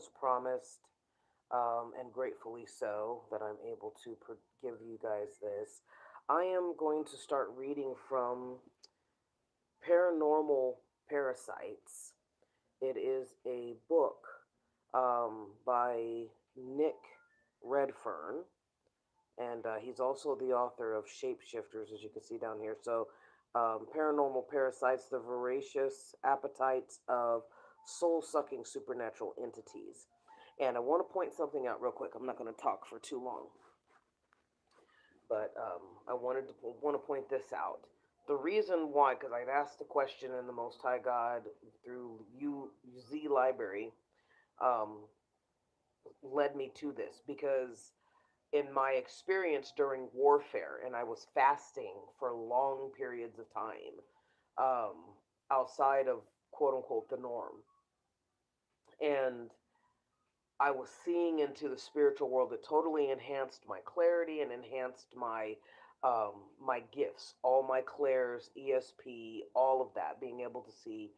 as promised, and gratefully so that I'm able to give you guys this, I am going to start reading from Paranormal Parasites. It is a book by Nick Redfern, and he's also the author of Shapeshifters, as you can see down here. So, Paranormal Parasites, the voracious appetites of soul sucking supernatural entities. And I want to point something out real quick. I'm not going to talk for too long, but I want to point this out. The reason why, because I've asked the question in the Most High God through Z Library, um, led me to this because in my experience during warfare, and I was fasting for long periods of time, um, outside of quote unquote the norm, and I was seeing into the spiritual world that totally enhanced my clarity and enhanced my gifts, all my clairs, ESP, all of that, being able to see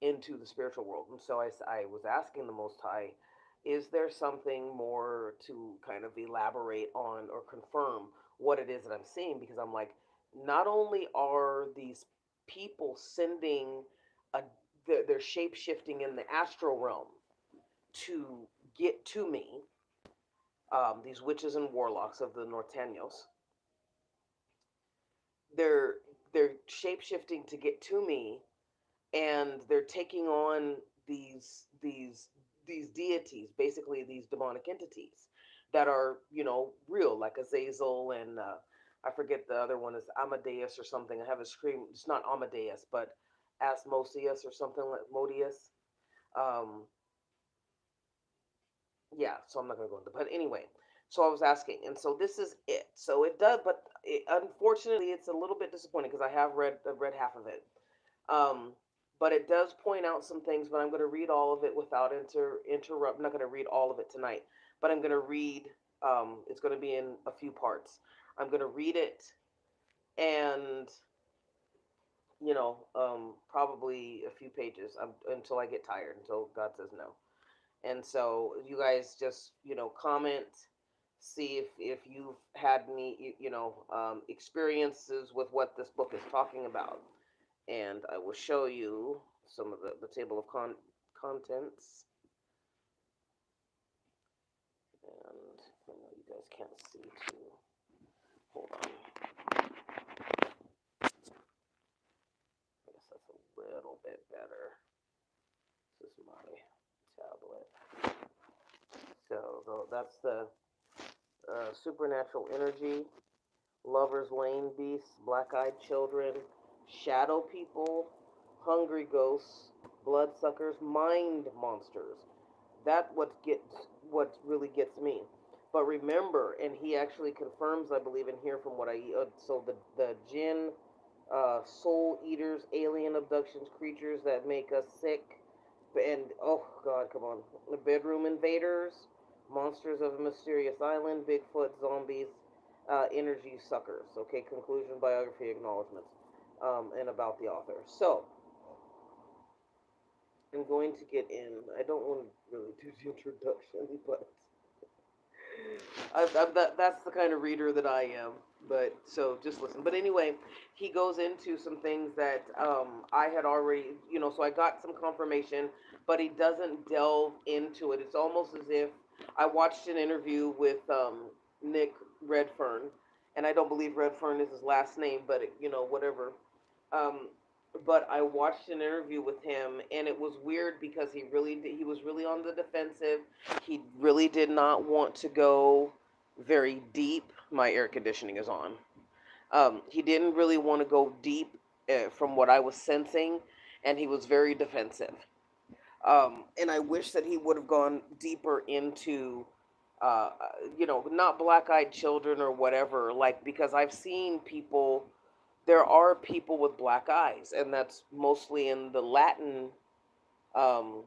into the spiritual world. And so I was asking the Most High, is there something more to kind of elaborate on or confirm what it is that I'm seeing? Because I'm like, not only are these people sending a, they're shape shifting in the astral realm to get to me, these witches and warlocks of the Norteños, they're they're shape shifting to get to me, and they're taking on these deities, basically these demonic entities that are real, like Azazel and I forget the other one is Amadeus or something. I have a scream. It's not Amadeus, but Asmodeus or something like Modius. Um, yeah, so I'm not going to go into, but anyway, so I was asking, and so this is it. So it does, but unfortunately it's a little bit disappointing because I read half of it. um but it does point out some things, but I'm going to read all of it without interrupt. I'm not going to read all of it tonight, but I'm going to read, it's going to be in a few parts. I'm going to read it, and probably a few pages, until I get tired, until God says no. And so you guys just, comment, see if you've had any, experiences with what this book is talking about. And I will show you some of the table of contents. And I know you guys can't see too. Hold on. I guess that's a little bit better. This is my tablet. So that's the supernatural energy, lovers, lane beasts, black-eyed children, shadow people, hungry ghosts, bloodsuckers, mind monsters. That what really gets me. But remember, and he actually confirms, I believe, in here from what I so the jinn, soul eaters, alien abductions, creatures that make us sick, and oh God, come on, the bedroom invaders, monsters of a mysterious island, Bigfoot, zombies, energy suckers. Okay, conclusion, biography, acknowledgments, and about the author. So I'm going to get in. I don't want to really do the introduction, but that's the kind of reader that I am. But so just listen. But anyway, he goes into some things that I had already, so I got some confirmation, but he doesn't delve into it. It's almost as if I watched an interview with Nick Redfern, and I don't believe Redfern is his last name, but whatever. Um, but I watched an interview with him, and it was weird because he was really on the defensive. He really did not want to go very deep. My air conditioning is on. He didn't really want to go deep, from what I was sensing, and he was very defensive. And I wish that he would have gone deeper into, not black-eyed children or whatever, like, because I've seen people. There are people with black eyes, and that's mostly in the Latin um,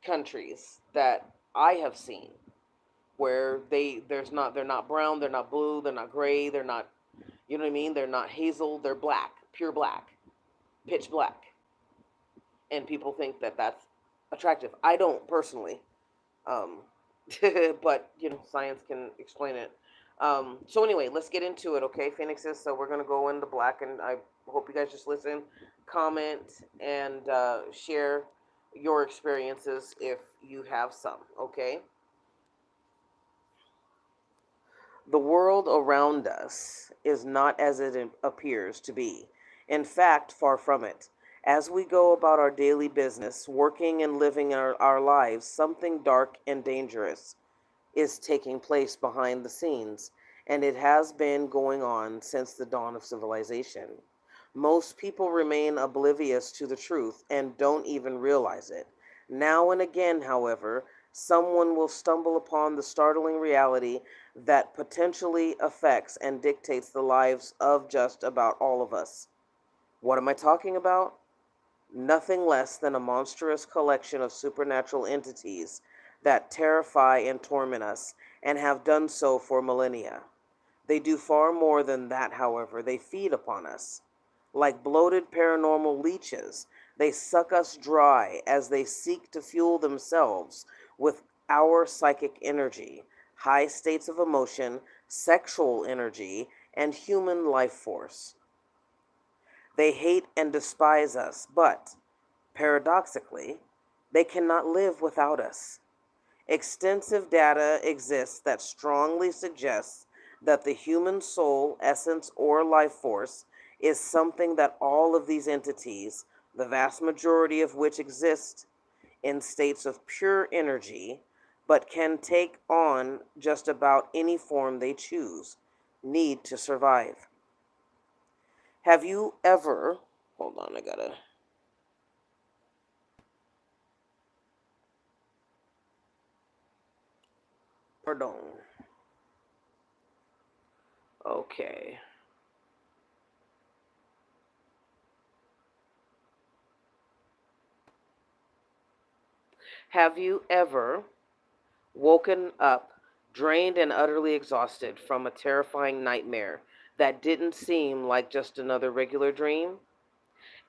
countries that I have seen, where they're not brown, they're not blue, they're not gray, they're not, you know what I mean? They're not hazel, they're black, pure black, pitch black, and people think that that's attractive. I don't personally. Um, but science can explain it. So anyway, let's get into it, okay, Phoenixes? So we're gonna go into black, and I hope you guys just listen, comment, and share your experiences if you have some, okay? The world around us is not as it appears to be. In fact, far from it. As we go about our daily business, working and living our lives, something dark and dangerous is taking place behind the scenes, and it has been going on since the dawn of civilization. Most people remain oblivious to the truth and don't even realize it. Now and again, however, someone will stumble upon the startling reality that potentially affects and dictates the lives of just about all of us. What am I talking about? Nothing less than a monstrous collection of supernatural entities that terrify and torment us, and have done so for millennia. They do far more than that, however. They feed upon us. Like bloated paranormal leeches, they suck us dry as they seek to fuel themselves with our psychic energy, high states of emotion, sexual energy, and human life force. They hate and despise us, but paradoxically, they cannot live without us. Extensive data exists that strongly suggests that the human soul, essence, or life force is something that all of these entities, the vast majority of which exist in states of pure energy, but can take on just about any form they choose, need to survive. Have you ever, hold on, I gotta, pardon. Okay. Have you ever woken up drained and utterly exhausted from a terrifying nightmare that didn't seem like just another regular dream?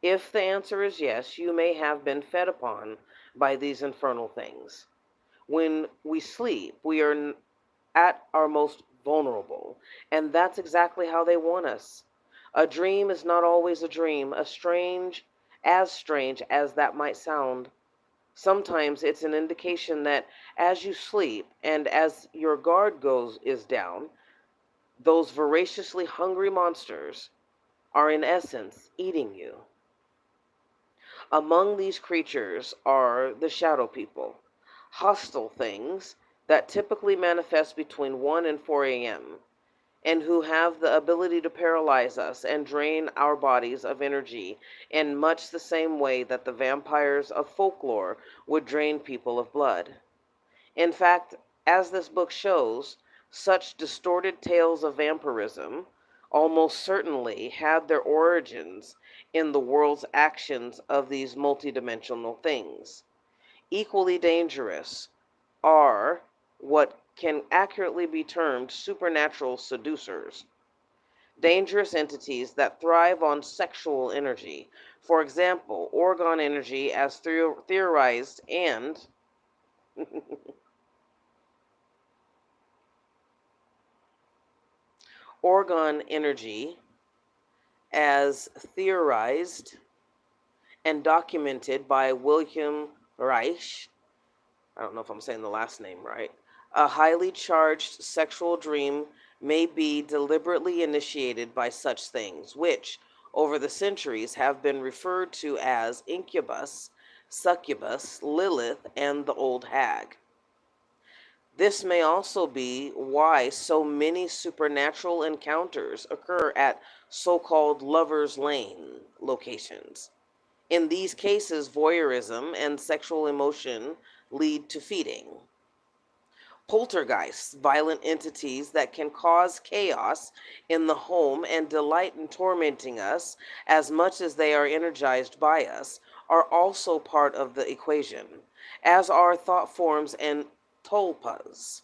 If the answer is yes, you may have been fed upon by these infernal things. When we sleep, we are at our most vulnerable, and that's exactly how they want us. A dream is not always a dream, strange as that might sound. Sometimes it's an indication that as you sleep and as your guard goes is down, those voraciously hungry monsters are in essence eating you. Among these creatures are the shadow people, hostile things that typically manifest between 1 and 4 a.m., and who have the ability to paralyze us and drain our bodies of energy in much the same way that the vampires of folklore would drain people of blood. In fact, as this book shows, such distorted tales of vampirism almost certainly had their origins in the world's actions of these multidimensional things. Equally dangerous are what can accurately be termed supernatural seducers, dangerous entities that thrive on sexual energy. For example, orgone energy, as theorized, and orgone energy, as theorized and documented by William Reich. I don't know if I'm saying the last name right. A highly charged sexual dream may be deliberately initiated by such things, which, over the centuries, have been referred to as incubus, succubus, Lilith, and the old hag. This may also be why so many supernatural encounters occur at so called lovers' lane locations. In these cases, voyeurism and sexual emotion lead to feeding. Poltergeists, violent entities that can cause chaos in the home and delight in tormenting us as much as they are energized by us, are also part of the equation, as are thought forms and tulpas.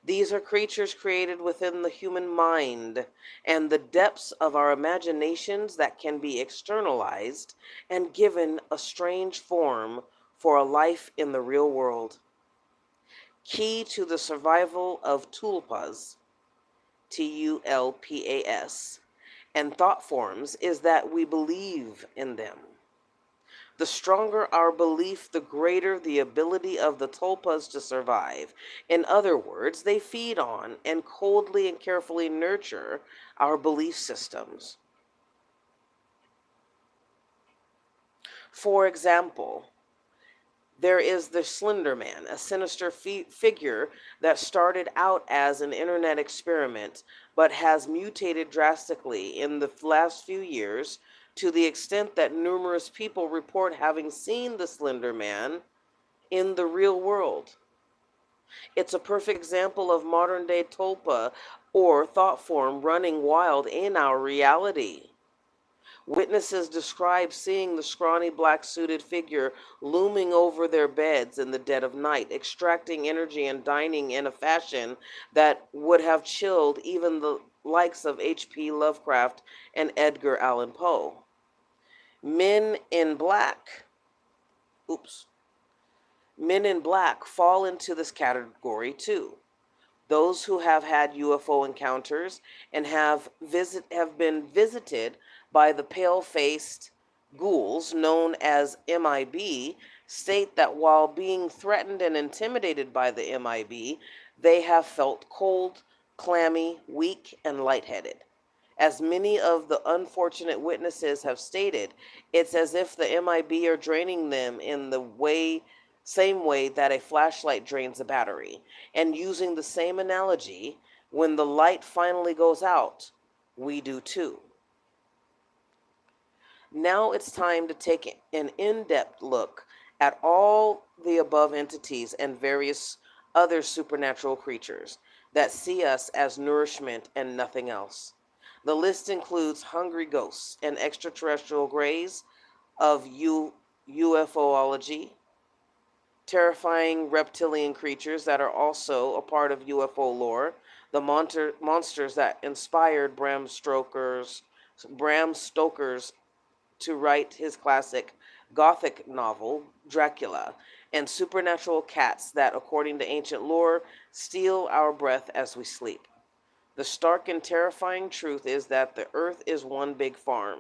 These are creatures created within the human mind and the depths of our imaginations that can be externalized and given a strange form for a life in the real world. Key to the survival of tulpas, Tulpas, and thought forms is that we believe in them. The stronger our belief, the greater the ability of the tulpas to survive. In other words, they feed on and coldly and carefully nurture our belief systems. For example, there is the Slender Man, a sinister figure that started out as an internet experiment but has mutated drastically in the last few years to the extent that numerous people report having seen the Slender Man in the real world. It's a perfect example of modern day tulpa or thought form running wild in our reality. Witnesses describe seeing the scrawny black suited figure looming over their beds in the dead of night, extracting energy and dining in a fashion that would have chilled even the likes of H.P. Lovecraft and Edgar Allan Poe. Men in black, oops, men in black fall into this category too. Those who have had UFO encounters and have been visited by the pale-faced ghouls known as MIB state that while being threatened and intimidated by the MIB, they have felt cold, clammy, weak, and lightheaded. As many of the unfortunate witnesses have stated, it's as if the MIB are draining them in the same way that a flashlight drains a battery. And using the same analogy, when the light finally goes out, we do too. Now it's time to take an in-depth look at all the above entities and various other supernatural creatures that see us as nourishment and nothing else. The list includes hungry ghosts and extraterrestrial greys of UFOlogy, terrifying reptilian creatures that are also a part of UFO lore, the monsters that inspired Bram Stoker's to write his classic Gothic novel, Dracula, and supernatural cats that, according to ancient lore, steal our breath as we sleep. The stark and terrifying truth is that the earth is one big farm,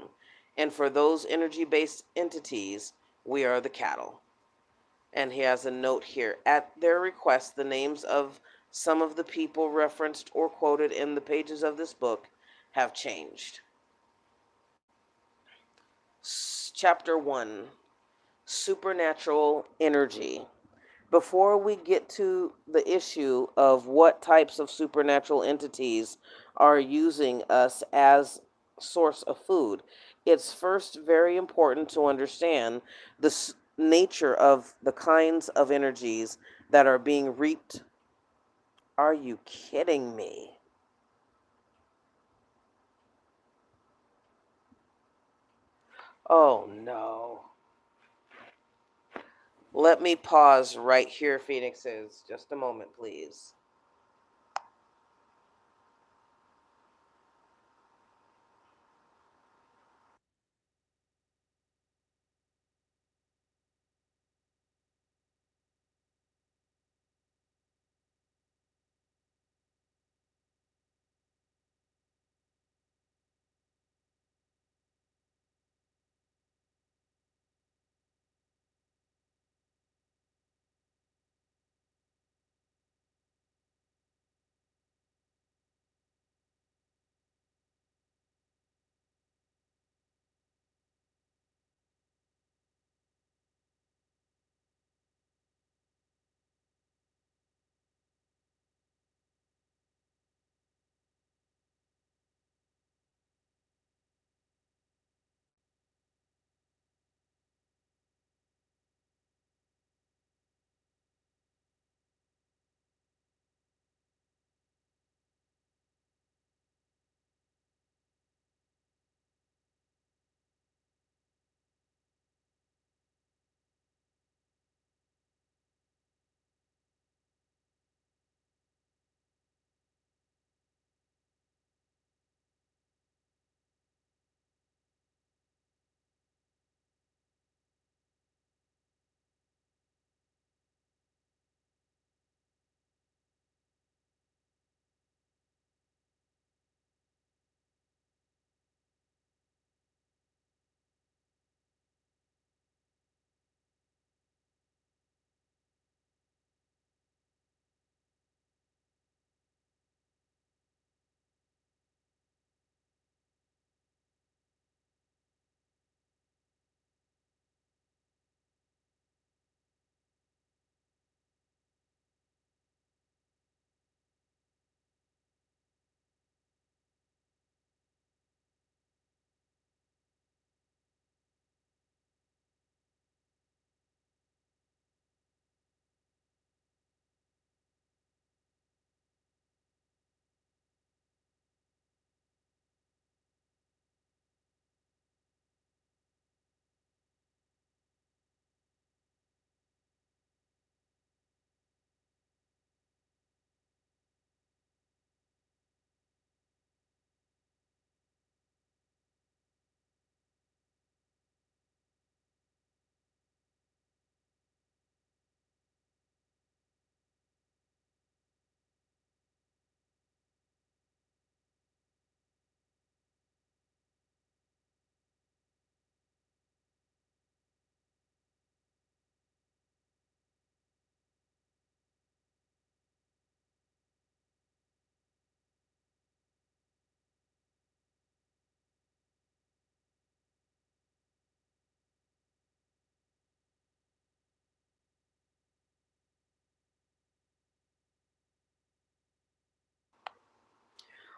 and for those energy based entities, we are the cattle. And he has a note here. At their request, the names of some of the people referenced or quoted in the pages of this book have changed. Chapter 1, Supernatural Energy. Before we get to the issue of what types of supernatural entities are using us as source of food, it's first very important to understand the nature of the kinds of energies that are being reaped. Are you kidding me? Oh no. Let me pause right here, Phoenixes. Just a moment, please.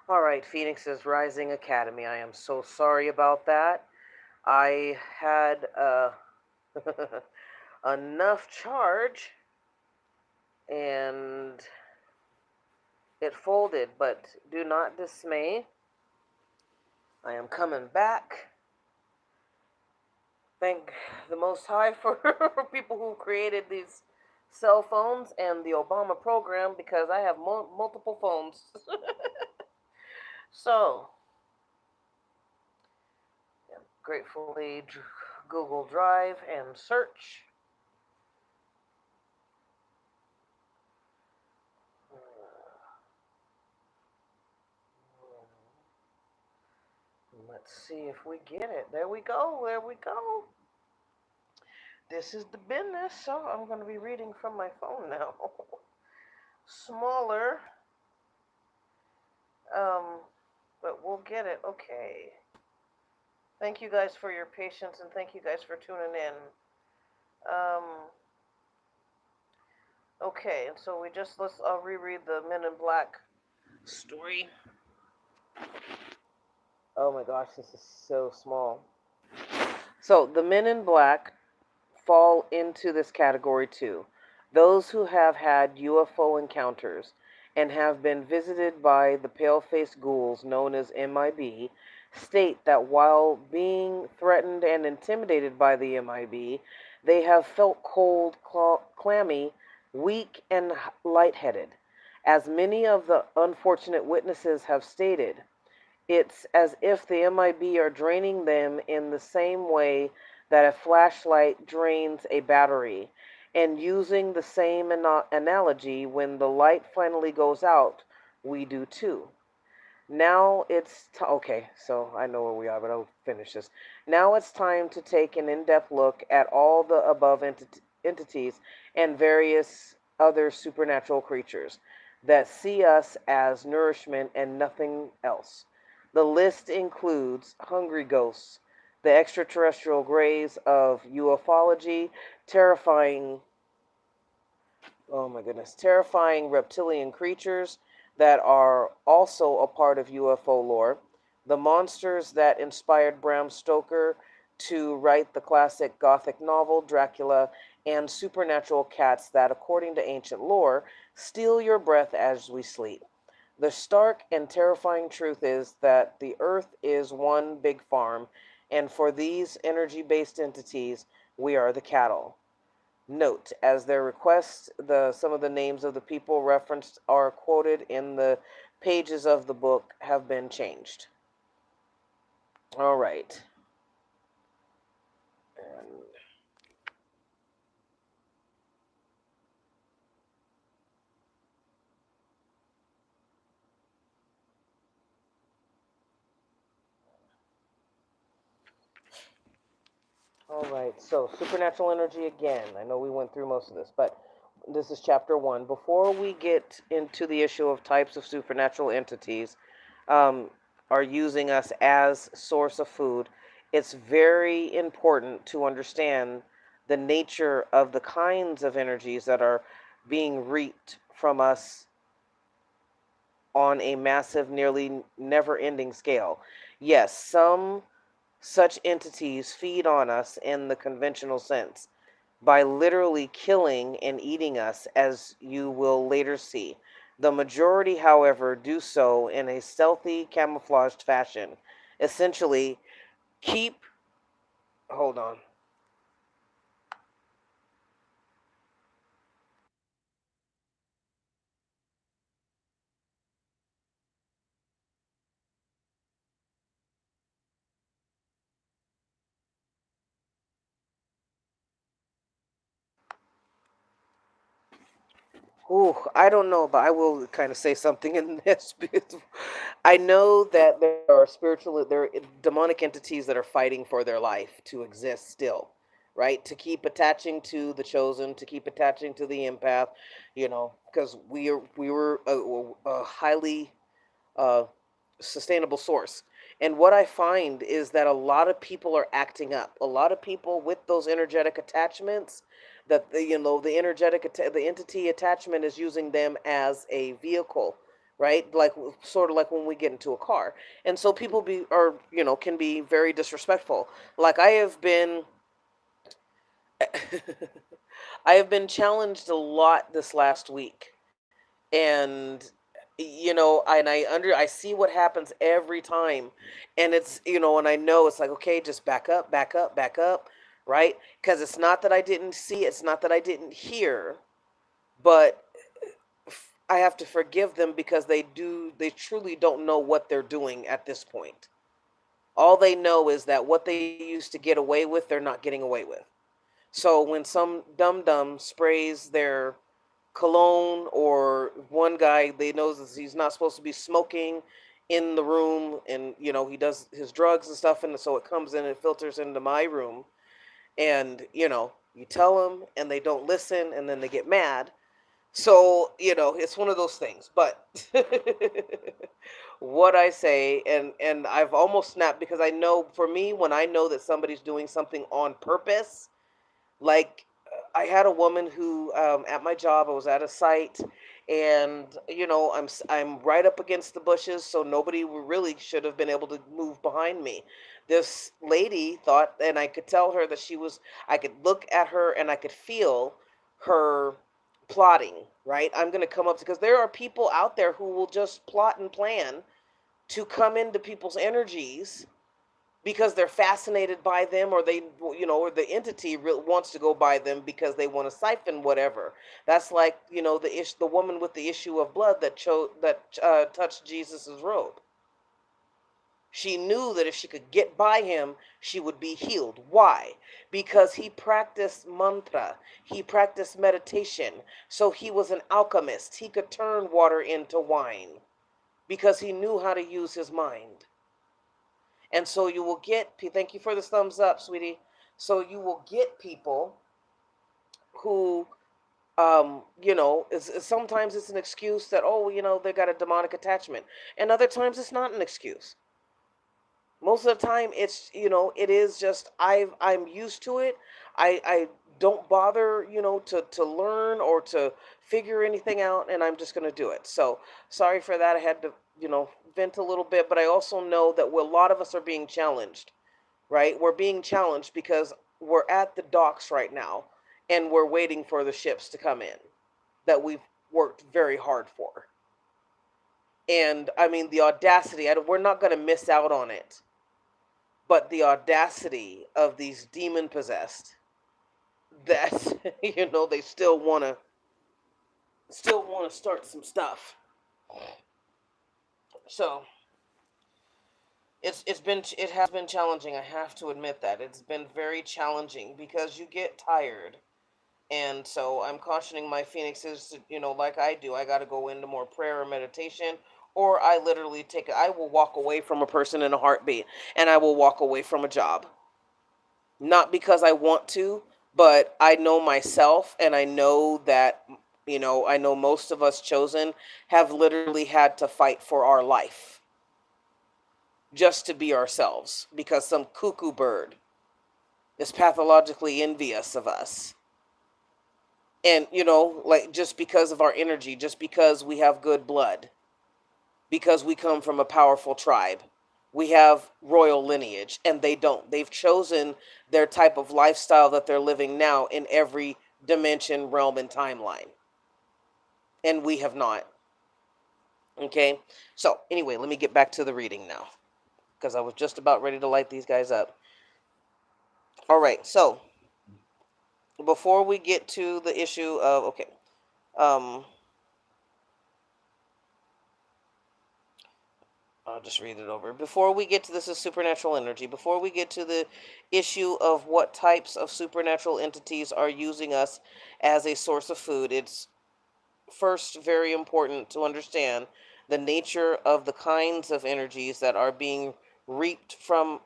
All right, Phoenix's Rising Academy. I am so sorry about that. I had enough charge and it folded, but do not dismay. I am coming back. Thank the Most High for people who created these cell phones and the Obama program because I have multiple phones. So, gratefully Google Drive and search. Let's see if we get it. There we go. There we go. This is the business. So I'm going to be reading from my phone now. Smaller. Um, but we'll get it. Okay. Thank you guys for your patience and thank you guys for tuning in. Um, okay, and so I'll reread the Men in Black story. Oh my gosh, this is so small. So the Men in Black fall into this category too. Those who have had UFO encounters and have been visited by the pale-faced ghouls known as MIB state that while being threatened and intimidated by the MIB, they have felt cold, clammy, weak, and lightheaded. As many of the unfortunate witnesses have stated, it's as if the MIB are draining them in the same way that a flashlight drains a battery. And using the same analogy, when the light finally goes out, we do too. Now it's okay, so I know where we are, but I'll finish this. Now it's time to take an in-depth look at all the above entities and various other supernatural creatures that see us as nourishment and nothing else. The list includes hungry ghosts, the extraterrestrial greys of ufology, terrifying, oh my goodness, terrifying reptilian creatures that are also a part of UFO lore, the monsters that inspired Bram Stoker to write the classic Gothic novel Dracula, and supernatural cats that, according to ancient lore, steal your breath as we sleep. The stark and terrifying truth is that the earth is one big farm, and for these energy based entities, we are the cattle. Note, as their request, some of the names of the people referenced are quoted in the pages of the book have been changed. All right. And all right, so supernatural energy again. I know we went through most of this, but this is chapter one. Before we get into the issue of types of supernatural entities um, are using us as source of food, it's very important to understand the nature of the kinds of energies that are being reaped from us on a massive, nearly never-ending scale. Yes, some such entities feed on us in the conventional sense by literally killing and eating us, as you will later see. The majority, however, do so in a stealthy, camouflaged fashion. Essentially, keep. Hold on. Ooh, I don't know, but I will kind of say something in this. I know that there are demonic entities that are fighting for their life to exist still, right? To keep attaching to the chosen, to keep attaching to the empath, because we were a highly uh, sustainable source. And what I find is that a lot of people are acting up. A lot of people with those energetic attachments, that the entity attachment is using them as a vehicle right? Like sort of like when we get into a car. And so people can be very disrespectful. Like I have been challenged a lot this last week. And I see what happens every time. And and I know it's like, okay, just back up, back up, back up, right? Because it's not that I didn't see, it's not that I didn't hear, but I have to forgive them because they truly don't know what they're doing at this point. All they know is that what they used to get away with, they're not getting away with. So when some dum dum sprays their cologne, or one guy, they knows that he's not supposed to be smoking in the room, and he does his drugs and stuff, and so it comes in and filters into my room, and you tell them and they don't listen, and then they get mad. So it's one of those things. But what I say, and I've almost snapped, because I know, for me, when I know that somebody's doing something on purpose, like, I had a woman who, at my job, I was at a site, and I'm right up against the bushes, so nobody really should have been able to move behind me. This lady thought, and I could tell her that she was. I could look at her and I could feel her plotting. Right, I'm gonna come up, because there are people out there who will just plot and plan to come into people's energies because they're fascinated by them, or or the entity wants to go by them because they want to siphon whatever. That's like, the woman with the issue of blood that touched Jesus's robe. She knew that if she could get by him, she would be healed. Why? Because he practiced mantra, he practiced meditation, so he was an alchemist. He could turn water into wine because he knew how to use his mind. And so you will get, thank you for the thumbs up, sweetie. So you will get people who, sometimes it's an excuse that, oh, they got a demonic attachment. And other times it's not an excuse. Most of the time it is just, I'm used to it. I don't bother, to learn or to figure anything out, and I'm just going to do it. So sorry for that. I had to, vent a little bit, but I also know that a lot of us are being challenged, right? We're being challenged because we're at the docks right now, and we're waiting for the ships to come in that we've worked very hard for. And I mean, the audacity, we're not going to miss out on it, but the audacity of these demon possessed, that they still want to start some stuff. So it has been challenging. I have to admit that it's been very challenging because you get tired. And so I'm cautioning my phoenixes to, like I do, I got to go into more prayer or meditation, or I literally I will walk away from a person in a heartbeat, and I will walk away from a job. Not because I want to, but I know myself, and I know that, I know most of us chosen have literally had to fight for our life just to be ourselves, because some cuckoo bird is pathologically envious of us. And, like, just because of our energy, just because we have good blood, because we come from a powerful tribe, we have royal lineage, and they don't. They've chosen their type of lifestyle that they're living now in every dimension, realm, and timeline. And we have not. Okay? So, anyway, let me get back to the reading now, because I was just about ready to light these guys up. All right, so before we get to the issue of, okay, I'll just read it over. Before we get to this is supernatural energy. Before we get to the issue of what types of supernatural entities are using us as a source of food, it's first very important to understand the nature of the kinds of energies that are being reaped from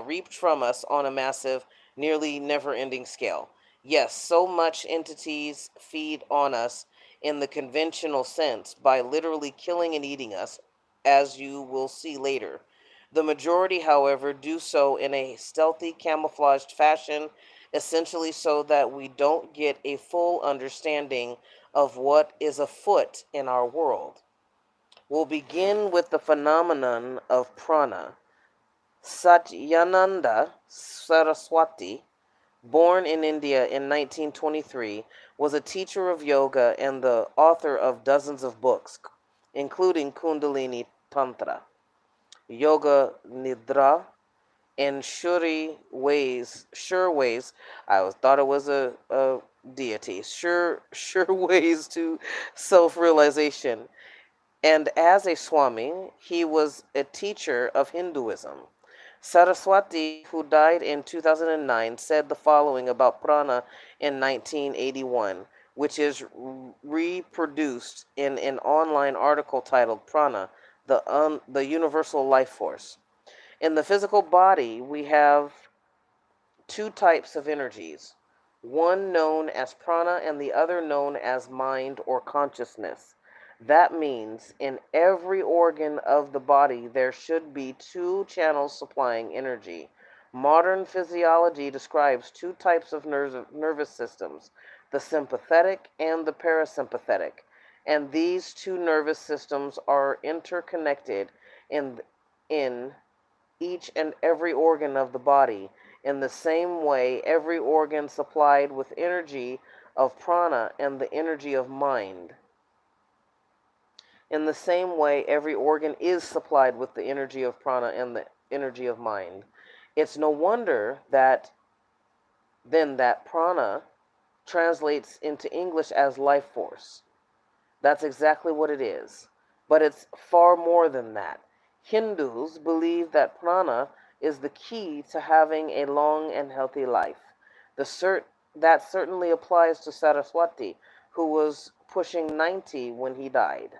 reaped from us on a massive, nearly never-ending scale. Yes, so much entities feed on us in the conventional sense by literally killing and eating us, as you will see later. The majority, however, do so in a stealthy, camouflaged fashion, essentially so that we don't get a full understanding of what is afoot in our world. We'll begin with the phenomenon of prana. Satyananda Saraswati, born in India in 1923, was a teacher of yoga and the author of dozens of books, including Kundalini Tantra, Yoga Nidra, and sure ways. I always thought it was a deity. Sure ways to self-realization. And as a Swami, he was a teacher of Hinduism. Saraswati, who died in 2009, said the following about prana in 1981, which is reproduced in an online article titled Prana, the Universal Life Force. In the physical body, we have two types of energies, one known as prana and the other known as mind or consciousness. That means in every organ of the body there should be two channels supplying energy. Modern physiology describes two types of nervous systems, the sympathetic and the parasympathetic, and these two nervous systems are interconnected in each and every organ of the body. In the same way, every organ supplied with energy of prana and the energy of mind. In the same way, every organ is supplied with the energy of prana and the energy of mind. It's no wonder that that prana translates into English as life force. That's exactly what it is. But it's far more than that. Hindus believe that prana is the key to having a long and healthy life. That certainly applies to Saraswati, who was pushing 90 when he died.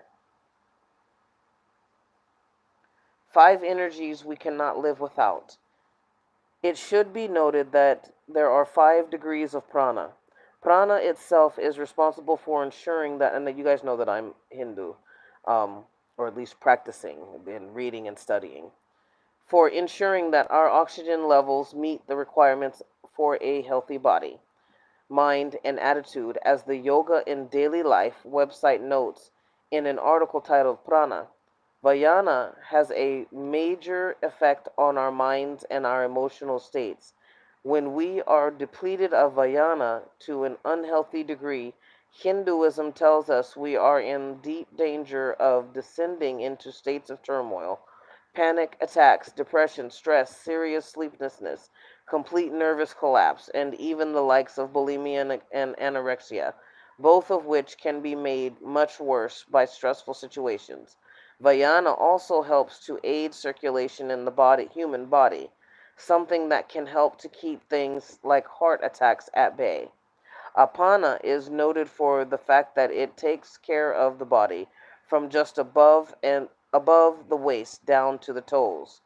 5 energies we cannot live without. It should be noted that there are 5 degrees of prana. Prana itself is responsible for ensuring that, and you guys know that I'm Hindu, or at least practicing and reading and studying, for ensuring that our oxygen levels meet the requirements for a healthy body, mind, and attitude, as the Yoga in Daily Life website notes in an article titled Prana. Vayana has a major effect on our minds and our emotional states. When we are depleted of Vayana to an unhealthy degree, Hinduism tells us we are in deep danger of descending into states of turmoil, panic attacks, depression, stress, serious sleeplessness, complete nervous collapse, and even the likes of bulimia and anorexia, both of which can be made much worse by stressful situations. Vayana also helps to aid circulation in the human body, something that can help to keep things like heart attacks at bay. Apana is noted for the fact that it takes care of the body from just above the waist down to the toes.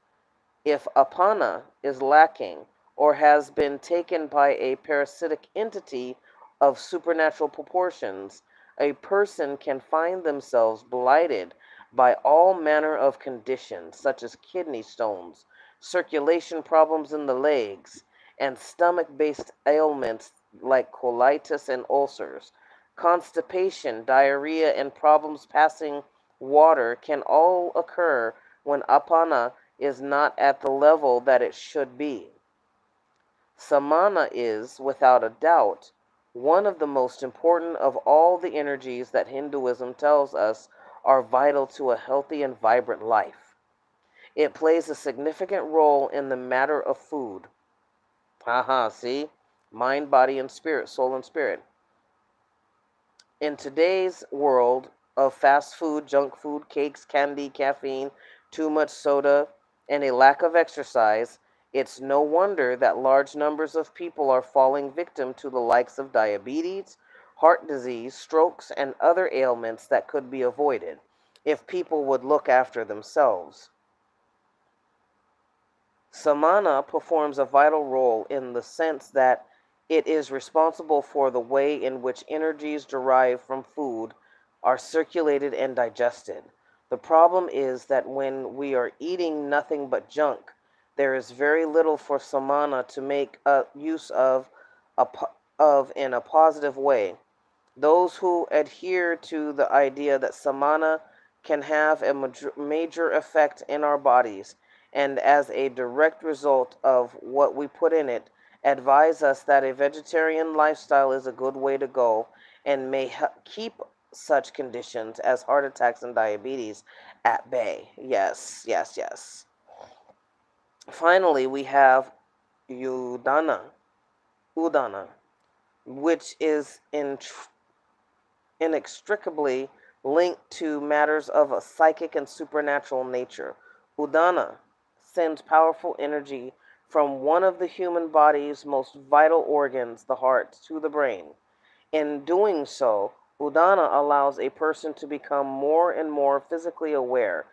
If apana is lacking or has been taken by a parasitic entity of supernatural proportions, a person can find themselves blighted by all manner of conditions, such as kidney stones, circulation problems in the legs, and stomach based ailments like colitis and ulcers. Constipation, diarrhea, and problems passing water can all occur when apana is not at the level that it should be. Samana is, without a doubt, one of the most important of all the energies that Hinduism tells us are vital to a healthy and vibrant life. It plays a significant role in the matter of food. Haha, see? Mind, body, and spirit, soul, and spirit. In today's world of fast food, junk food, cakes, candy, caffeine, too much soda, and a lack of exercise, it's no wonder that large numbers of people are falling victim to the likes of diabetes, heart disease, strokes, and other ailments that could be avoided if people would look after themselves. Samana performs a vital role in the sense that it is responsible for the way in which energies derived from food are circulated and digested. The problem is that when we are eating nothing but junk, there is very little for samana to make use a, in a positive way. Those who adhere to the idea that samana can have a major effect in our bodies, and as a direct result of what we put in it, advise us that a vegetarian lifestyle is a good way to go and may keep such conditions as heart attacks and diabetes at bay. Yes, yes, yes. Finally, we have udana, which is inextricably linked to matters of a psychic and supernatural nature. Udana sends powerful energy from one of the human body's most vital organs, the heart, to the brain. In doing so, Udana allows a person to become more and more physically aware,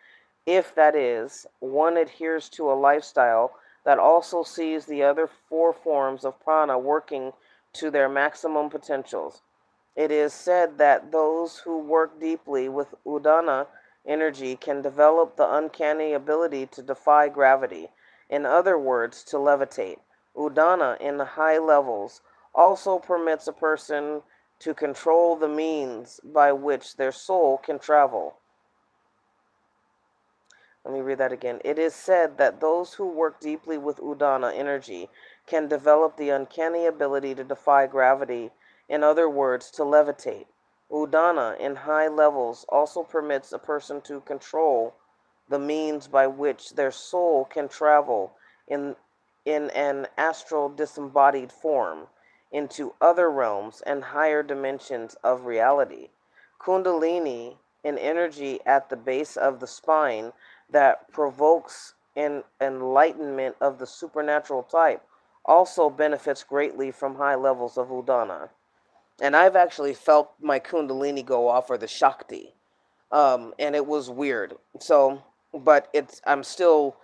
if that is, one adheres to a lifestyle that also sees the other four forms of prana working to their maximum potentials. It is said that those who work deeply with Udana energy can develop the uncanny ability to defy gravity, in other words, to levitate. Udana in high levels also permits a person to control the means by which their soul can travel. Let me read that again. It is said that those who work deeply with Udana energy can develop the uncanny ability to defy gravity, in other words, to levitate. Udana in high levels also permits a person to control the means by which their soul can travel in, in an astral disembodied form into other realms and higher dimensions of reality. Kundalini, an energy at the base of the spine that provokes an enlightenment of the supernatural type, also benefits greatly from high levels of Udana. And I've actually felt my Kundalini go off, or the Shakti, and it was weird. So, but I'm still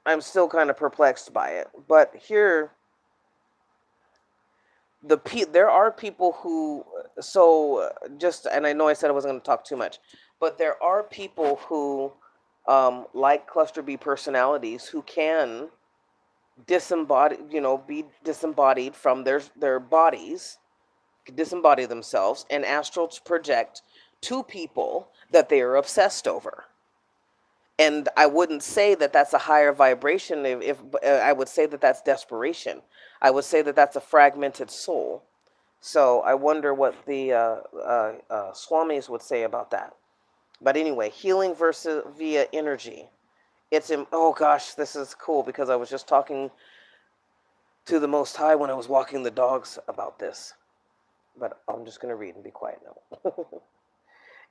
kind of perplexed by it. But here, there are people who, just, and I know I said I wasn't going to talk too much, but there are people who, like cluster B personalities, who can disembody, be disembodied from their bodies, disembody themselves, and astral project to people that they are obsessed over. And I wouldn't say that that's a higher vibration. If I would say that that's desperation. I would say that that's a fragmented soul. So I wonder what the swamis would say about that. But anyway, healing versus via energy. Oh gosh, this is cool because I was just talking to the Most High when I was walking the dogs about this. But I'm just going to read and be quiet now.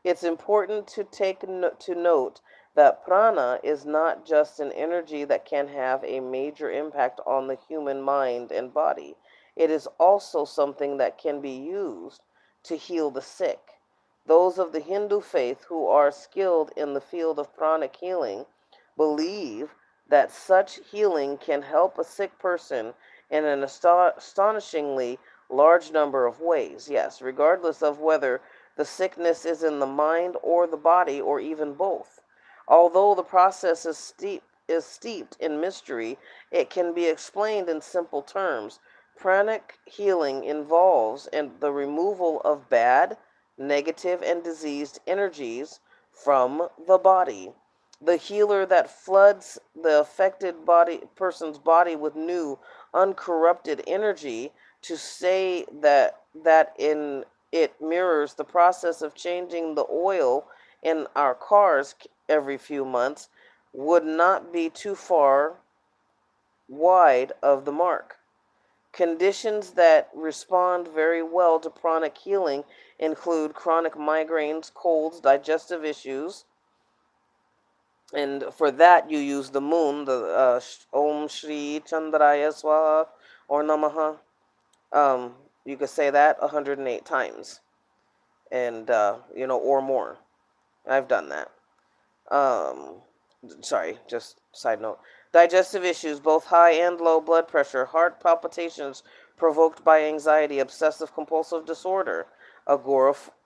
It's important to to note that prana is not just an energy that can have a major impact on the human mind and body. It is also something that can be used to heal the sick. Those of the Hindu faith who are skilled in the field of pranic healing believe that such healing can help a sick person in an astonishingly large number of ways. Yes, regardless of whether the sickness is in the mind or the body or even both. Although the process is steeped in mystery, it can be explained in simple terms. Pranic healing involves the removal of bad, negative, and diseased energies from the body. The healer that floods the affected person's body with new, uncorrupted energy, to say that in it mirrors the process of changing the oil in our cars every few months, would not be too far wide of the mark. Conditions that respond very well to pranic healing include chronic migraines, colds, digestive issues, and for that you use the moon, the Om Shri Chandraya Swaha or Namaha. You could say that 108 times, and or more. I've done that. Um, Sorry, just side note. Digestive issues, both high and low blood pressure, heart palpitations provoked by anxiety, obsessive compulsive disorder, agoraphobia,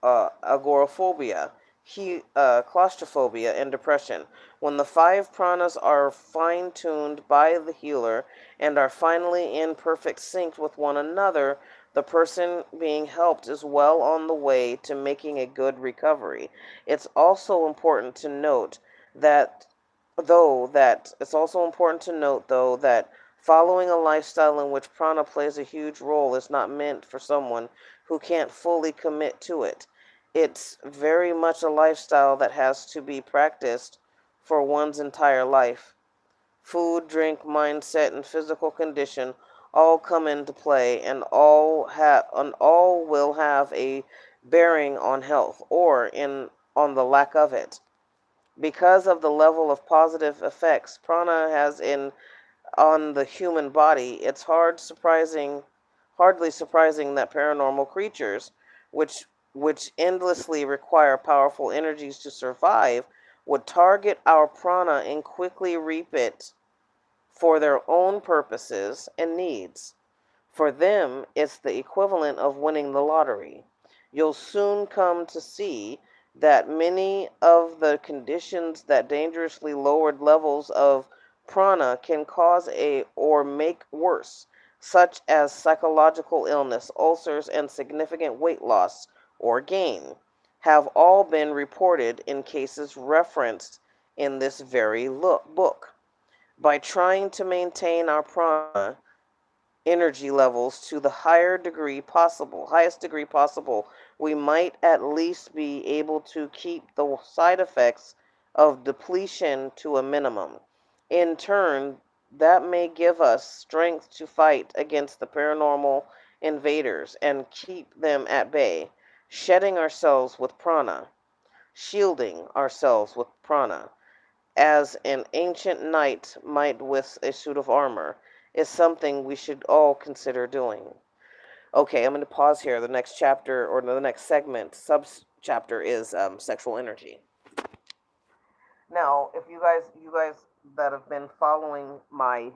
claustrophobia, and depression. When the five pranas are fine tuned by the healer and are finally in perfect sync with one another, The person being helped is well on the way to making a good recovery. It's also important to note that that following a lifestyle in which prana plays a huge role is not meant for someone who can't fully commit to it. It's very much a lifestyle that has to be practiced for one's entire life. Food, drink, mindset, and physical condition all come into play, and all will have a bearing on health or in on the lack of it. Because of the level of positive effects prana has in on the human body, it's hardly surprising that paranormal creatures, which endlessly require powerful energies to survive, would target our prana and quickly reap it for their own purposes and needs. For them, it's the equivalent of winning the lottery. You'll soon come to see that many of the conditions that dangerously lowered levels of prana can cause or make worse, such as psychological illness, ulcers, and significant weight loss or gain, have all been reported in cases referenced in this very book. By trying to maintain our prana energy levels to the highest degree possible, we might at least be able to keep the side effects of depletion to a minimum. In turn, that may give us strength to fight against the paranormal invaders and keep them at bay, shedding ourselves with prana, shielding ourselves with prana as an ancient knight might with a suit of armor, is something we should all consider doing. Okay, I'm going to pause here. The next chapter, or the next segment, sub chapter, is sexual energy. Now, if you guys that have been following my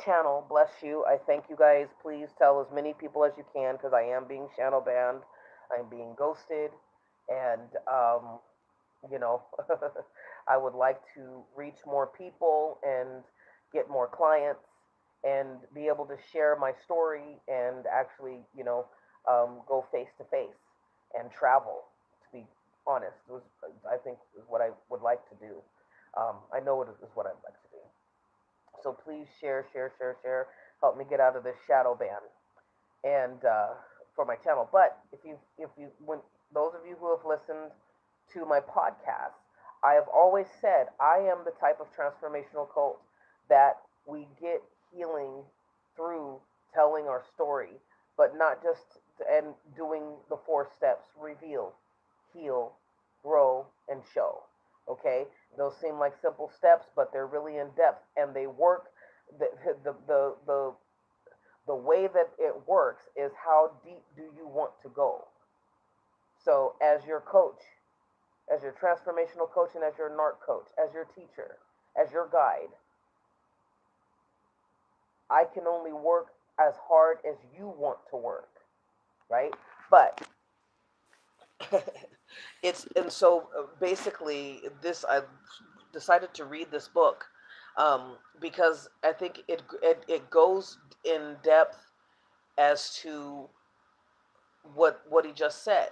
channel, bless you. I thank you guys. Please tell as many people as you can, because I am being shadow banned. I'm being ghosted, and you know, I would like to reach more people and get more clients and be able to share my story and actually, go face to face and travel. To be honest, I think is what I would like to do. I know it is what I'd like to do. So please share, share, share, share. Help me get out of this shadow ban and for my channel. But when those of you who have listened to my podcast, I have always said I am the type of transformational coach that we get healing through telling our story, but not just and doing the 4 steps: reveal, heal, grow, and show. Okay, those seem like simple steps, but they're really in depth and they work. The the the the, the way that it works is how deep do you want to go. So as your coach, as your transformational coach, and as your narc coach, as your teacher, as your guide, I can only work as hard as you want to work, right? But basically this I decided to read this book because I think it goes in depth as to what he just said.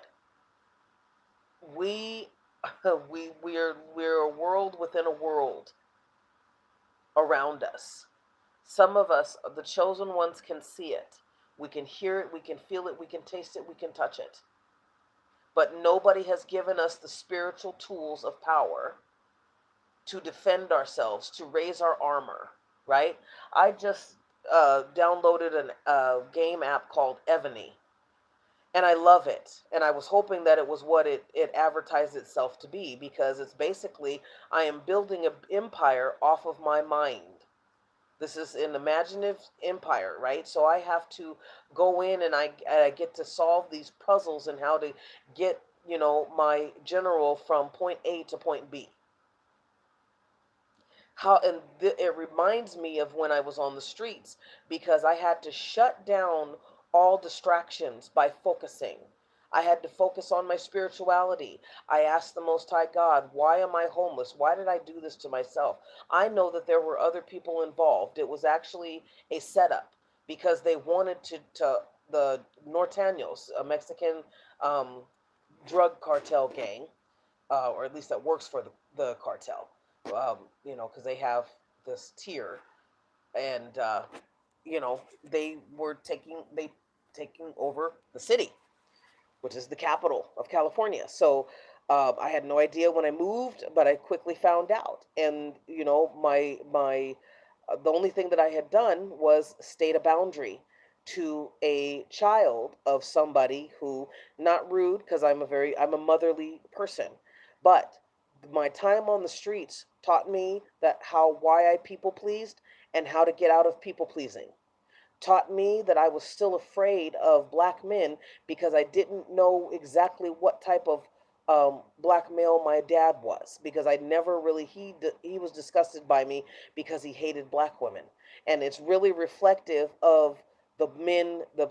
We we're a world within a world around us. Some of us, the chosen ones, can see it. We can hear it, we can feel it, we can taste it, we can touch it. But nobody has given us the spiritual tools of power to defend ourselves, to raise our armor, right? I just downloaded a game app called Evany, and I love it. And I was hoping that it was what it advertised itself to be, because it's basically I am building an empire off of my mind. This is an imaginative empire, right? So I have to go in and I get to solve these puzzles and how to get, my general from point A to point B. It reminds me of when I was on the streets, because I had to shut down all distractions by focusing. I had to focus on my spirituality. I asked the Most High God, why am I homeless? Why did I do this to myself? I know that there were other people involved. It was actually a setup, because they wanted to the Norteños, a Mexican um, drug cartel gang, or at least that works for the cartel. Because they have this tier, and they were taking over the city, which is the capital of California. So I had no idea when I moved, but I quickly found out. And the only thing that I had done was state a boundary to a child of somebody who, not rude, because I'm a motherly person, but my time on the streets taught me that how why I people pleased and how to get out of people pleasing, taught me that I was still afraid of black men because I didn't know exactly what type of black male my dad was, because I never really he was disgusted by me because he hated black women. And it's really reflective of the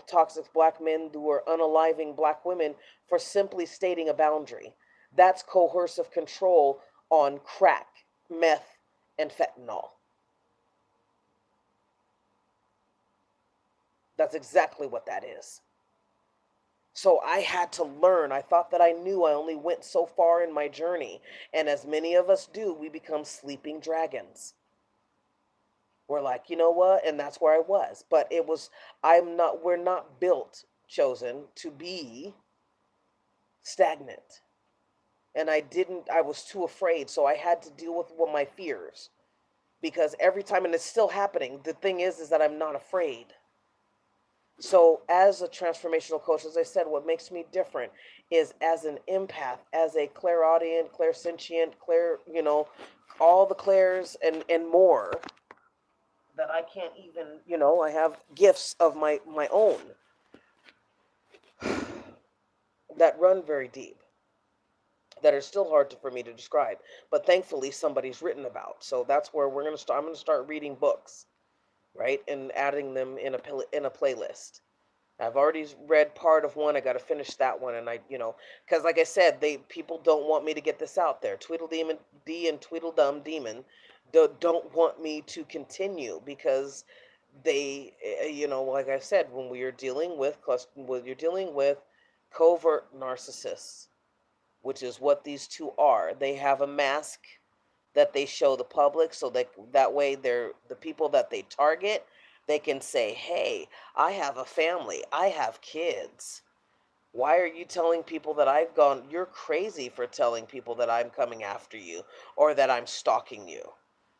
toxic black men who are unaliving black women for simply stating a boundary. That's coercive control on crack, meth, and fentanyl. That's exactly what that is. So I had to learn. I thought that I knew. I only went so far in my journey. And as many of us do, we become sleeping dragons. We're like, you know what? And that's where I was. But we're not built, chosen, to be stagnant. And I was too afraid. So I had to deal with my fears. Because every time, and it's still happening, the thing is that I'm not afraid. So, as a transformational coach, as I said, what makes me different is as an empath, as a clairaudient, clairsentient, all the clairs and more that I can't even, I have gifts of my own that run very deep, that are still hard for me to describe, but thankfully somebody's written about. So that's where we're gonna start. I'm gonna start reading books, right, and adding them in a playlist. I've already read part of one. I got to finish that one, and because like I said, people don't want me to get this out there. Tweedledemon D and Tweedledum Demon don't want me to continue because like I said, when you're dealing with covert narcissists, which is what these two are. They have a mask that they show the public, so that way they're the people that they target, they can say, hey, I have a family, I have kids. Why are you telling people that I've gone? You're crazy for telling people that I'm coming after you or that I'm stalking you,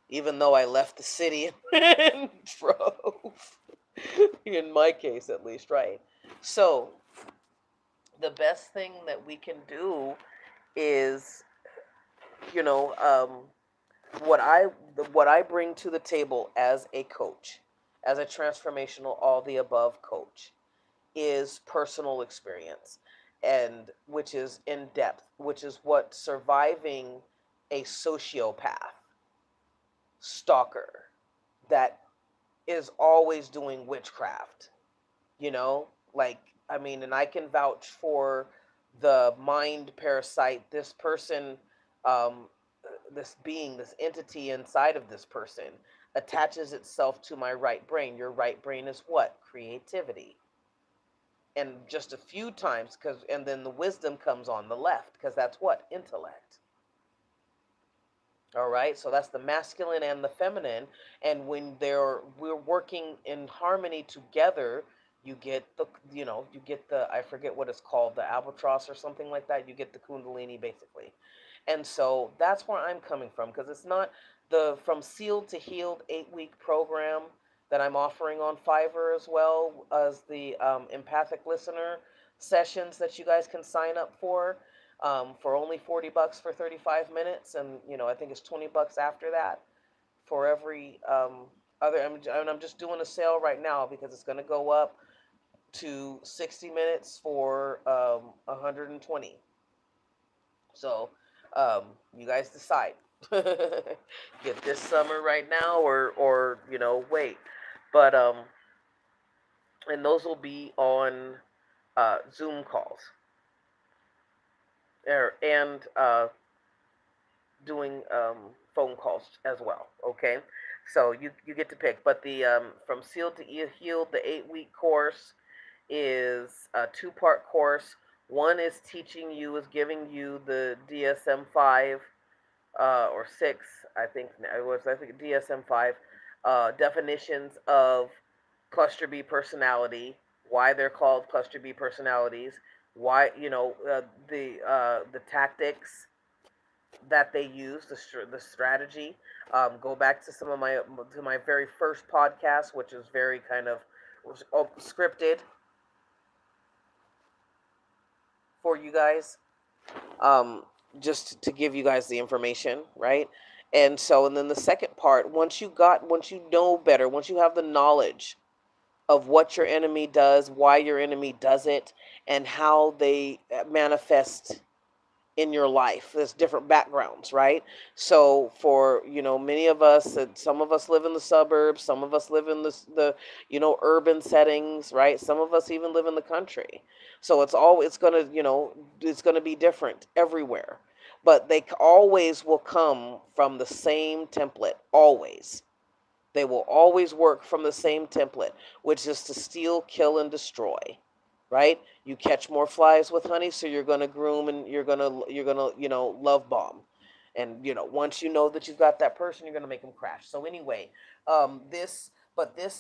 even though I left the city and drove. In my case, at least, right? So the best thing that we can do is, you know, what I bring to the table as a coach, as a transformational all the above coach, is personal experience, and which is in depth, which is what surviving a sociopath stalker that is always doing witchcraft, you know, like, I mean, and I can vouch for the mind parasite. This person, um, this being, this entity inside of this person attaches itself to my right brain. Your right brain is what? Creativity. And just a few times, and then the wisdom comes on the left, because that's what? Intellect. All right, so that's the masculine and the feminine, and when we're working in harmony together, you get the, I forget what it's called, the albatross or something like that. You get the kundalini, basically. And so that's where I'm coming from, because it's not the From Sealed to Healed 8-week program that I'm offering on Fiverr, as well as the empathic listener sessions that you guys can sign up for only $40 for 35 minutes, and I think it's $20 after that for every other. I'm just doing a sale right now because it's going to go up to 60 minutes for 120. So you guys decide. Get this summer right now, or wait. But and those will be on Zoom calls, and doing phone calls as well. Okay, so you get to pick. But the From Sealed to Healed, the 8-week course, is a two-part course. One is giving you the DSM-5 or 6, I think it was, I think DSM-5 definitions of cluster B personality, why they're called cluster B personalities, why the tactics that they use, the strategy. Go back to some of my very first podcast, which is very kind of scripted for you guys, um, just to give you guys the information, right? And so, and then the second part, once you know better, once you have the knowledge of what your enemy does, why your enemy does it, and how they manifest in your life. There's different backgrounds, right? So for, many of us, some of us live in the suburbs, some of us live in the urban settings, right? Some of us even live in the country. So it's going to be different everywhere. But they always will come from the same template, always. They will always work from the same template, which is to steal, kill, and destroy. Right? You catch more flies with honey, so you're gonna groom and you're gonna love bomb, and once you know that you've got that person, you're gonna make them crash. So anyway, this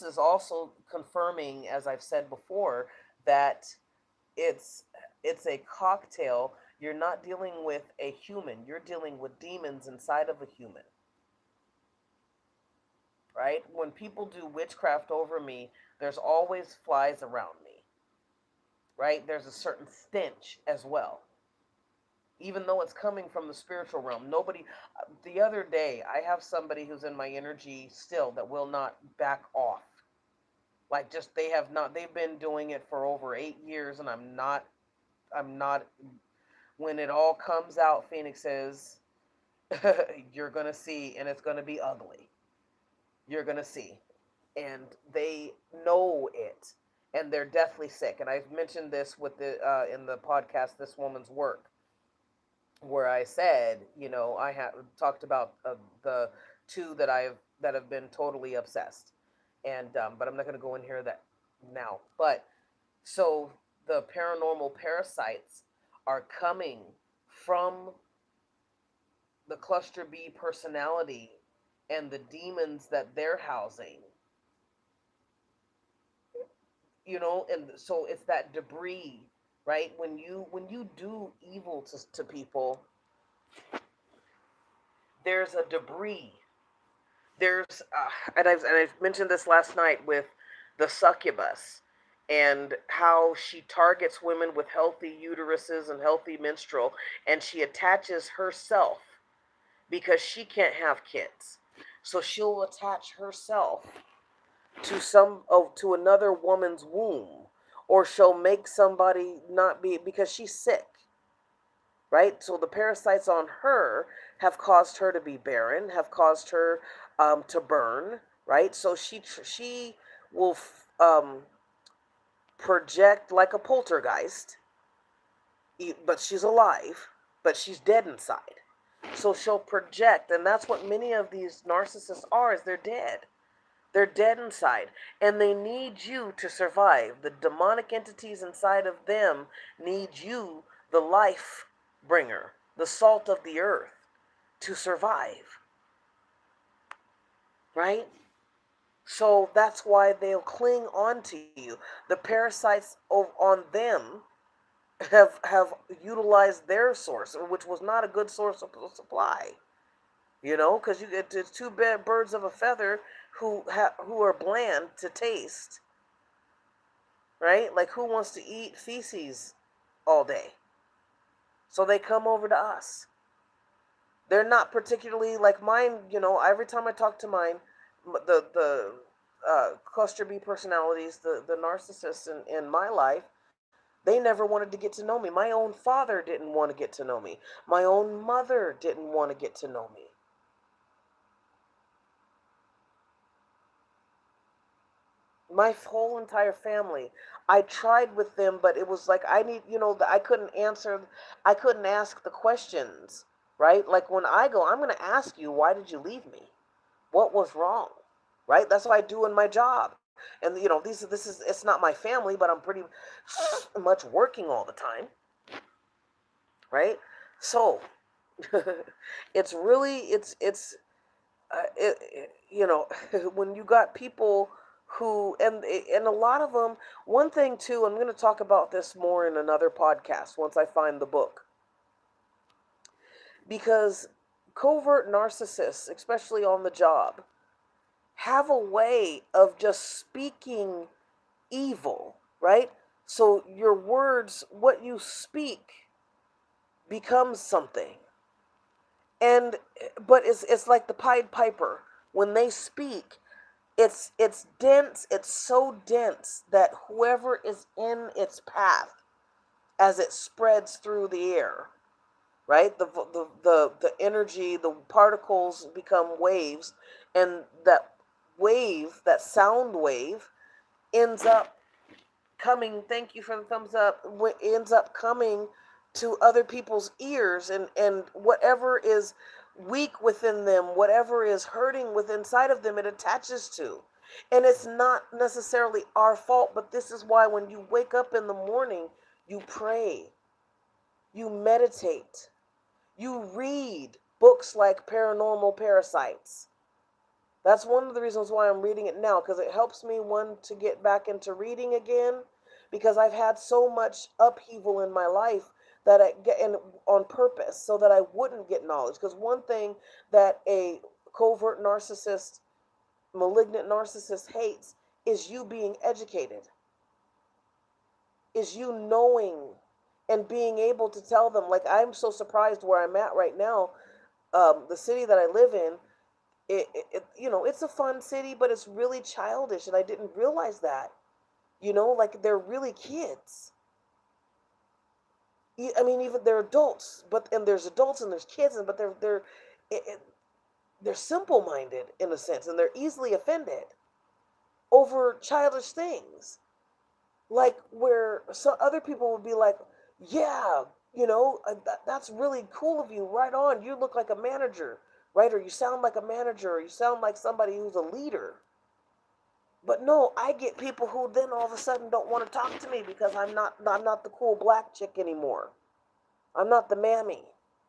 is also confirming, as I've said before, that it's it's a cocktail. You're not dealing with a human. You're dealing with demons inside of a human, right? When people do witchcraft over me, there's always flies around me, right? There's a certain stench as well, even though it's coming from the spiritual realm. Nobody, the other day, I have somebody who's in my energy still that will not back off. Like, just, they've been doing it for over 8 years, and I'm not, when it all comes out, Phoenix says, you're going to see, and it's going to be ugly. You're going to see. And they know it, and they're deathly sick. And I've mentioned this in the podcast, This Woman's Work, where I said, I have talked about the two that have been totally obsessed, and but I'm not going to go in here that now. But so the paranormal parasites are coming from the cluster B personality and the demons that they're housing, and so it's that debris, right? When you do evil to people, there's a debris. There's and I've mentioned this last night with the succubus, and how she targets women with healthy uteruses and healthy menstrual, and she attaches herself because she can't have kids, so she'll attach herself to another woman's womb, or she'll make somebody not be, because she's sick, right? So the parasites on her have caused her to be barren, have caused her to burn, right? So she will project like a poltergeist, but she's alive, but she's dead inside. So she'll project, and that's what many of these narcissists are, is they're dead. They're dead inside, and they need you to survive. The demonic entities inside of them need you, the life bringer, the salt of the earth, to survive, right? So that's why they'll cling on to you. The parasites on them have utilized their source, which was not a good source of supply. Because you get two birds of a feather who are bland to taste, right? Like, who wants to eat feces all day? So they come over to us. They're not particularly like mine. Every time I talk to mine, the cluster B personalities, the narcissists in my life, they never wanted to get to know me. My own father didn't want to get to know me. My own mother didn't want to get to know me. My whole entire family, I tried with them, but it was like, I couldn't ask the questions, right? Like, when I go, I'm going to ask you, why did you leave me? What was wrong? Right? That's what I do in my job. And it's not my family, but I'm pretty much working all the time, right? So it's really when you got people who and a lot of them. One thing too, I'm going to talk about this more in another podcast once I find the book, because covert narcissists, especially on the job, have a way of just speaking evil, right? So your words, what you speak, becomes something. And but it's like the Pied Piper. When they speak, it's dense, it's so dense that whoever is in its path as it spreads through the air, right? The energy, the particles become waves, and that wave, that sound wave, ends up coming, thank you for the thumbs up, ends up coming to other people's ears, and whatever is weak within them, whatever is hurting within inside of them, it attaches to. And it's not necessarily our fault, but this is why when you wake up in the morning, you pray, you meditate, you read books like Paranormal Parasites. That's one of the reasons why I'm reading it now, because it helps me, one, to get back into reading again, because I've had so much upheaval in my life that I get in on purpose so that I wouldn't get knowledge. Because one thing that a covert narcissist, malignant narcissist hates is you being educated, is you knowing and being able to tell them. Like, I'm so surprised where I'm at right now. The city that I live in, it's a fun city, but it's really childish, and I didn't realize that. Like, they're really kids. I mean, even they're adults, and there's adults and there's kids, but they're simple-minded in a sense, and they're easily offended over childish things. Like, where some other people would be like, yeah, that's really cool of you, right on, you look like a manager, right? Or you sound like a manager, or you sound like somebody who's a leader. But no, I get people who then all of a sudden don't want to talk to me because I'm not the cool black chick anymore. I'm not the mammy.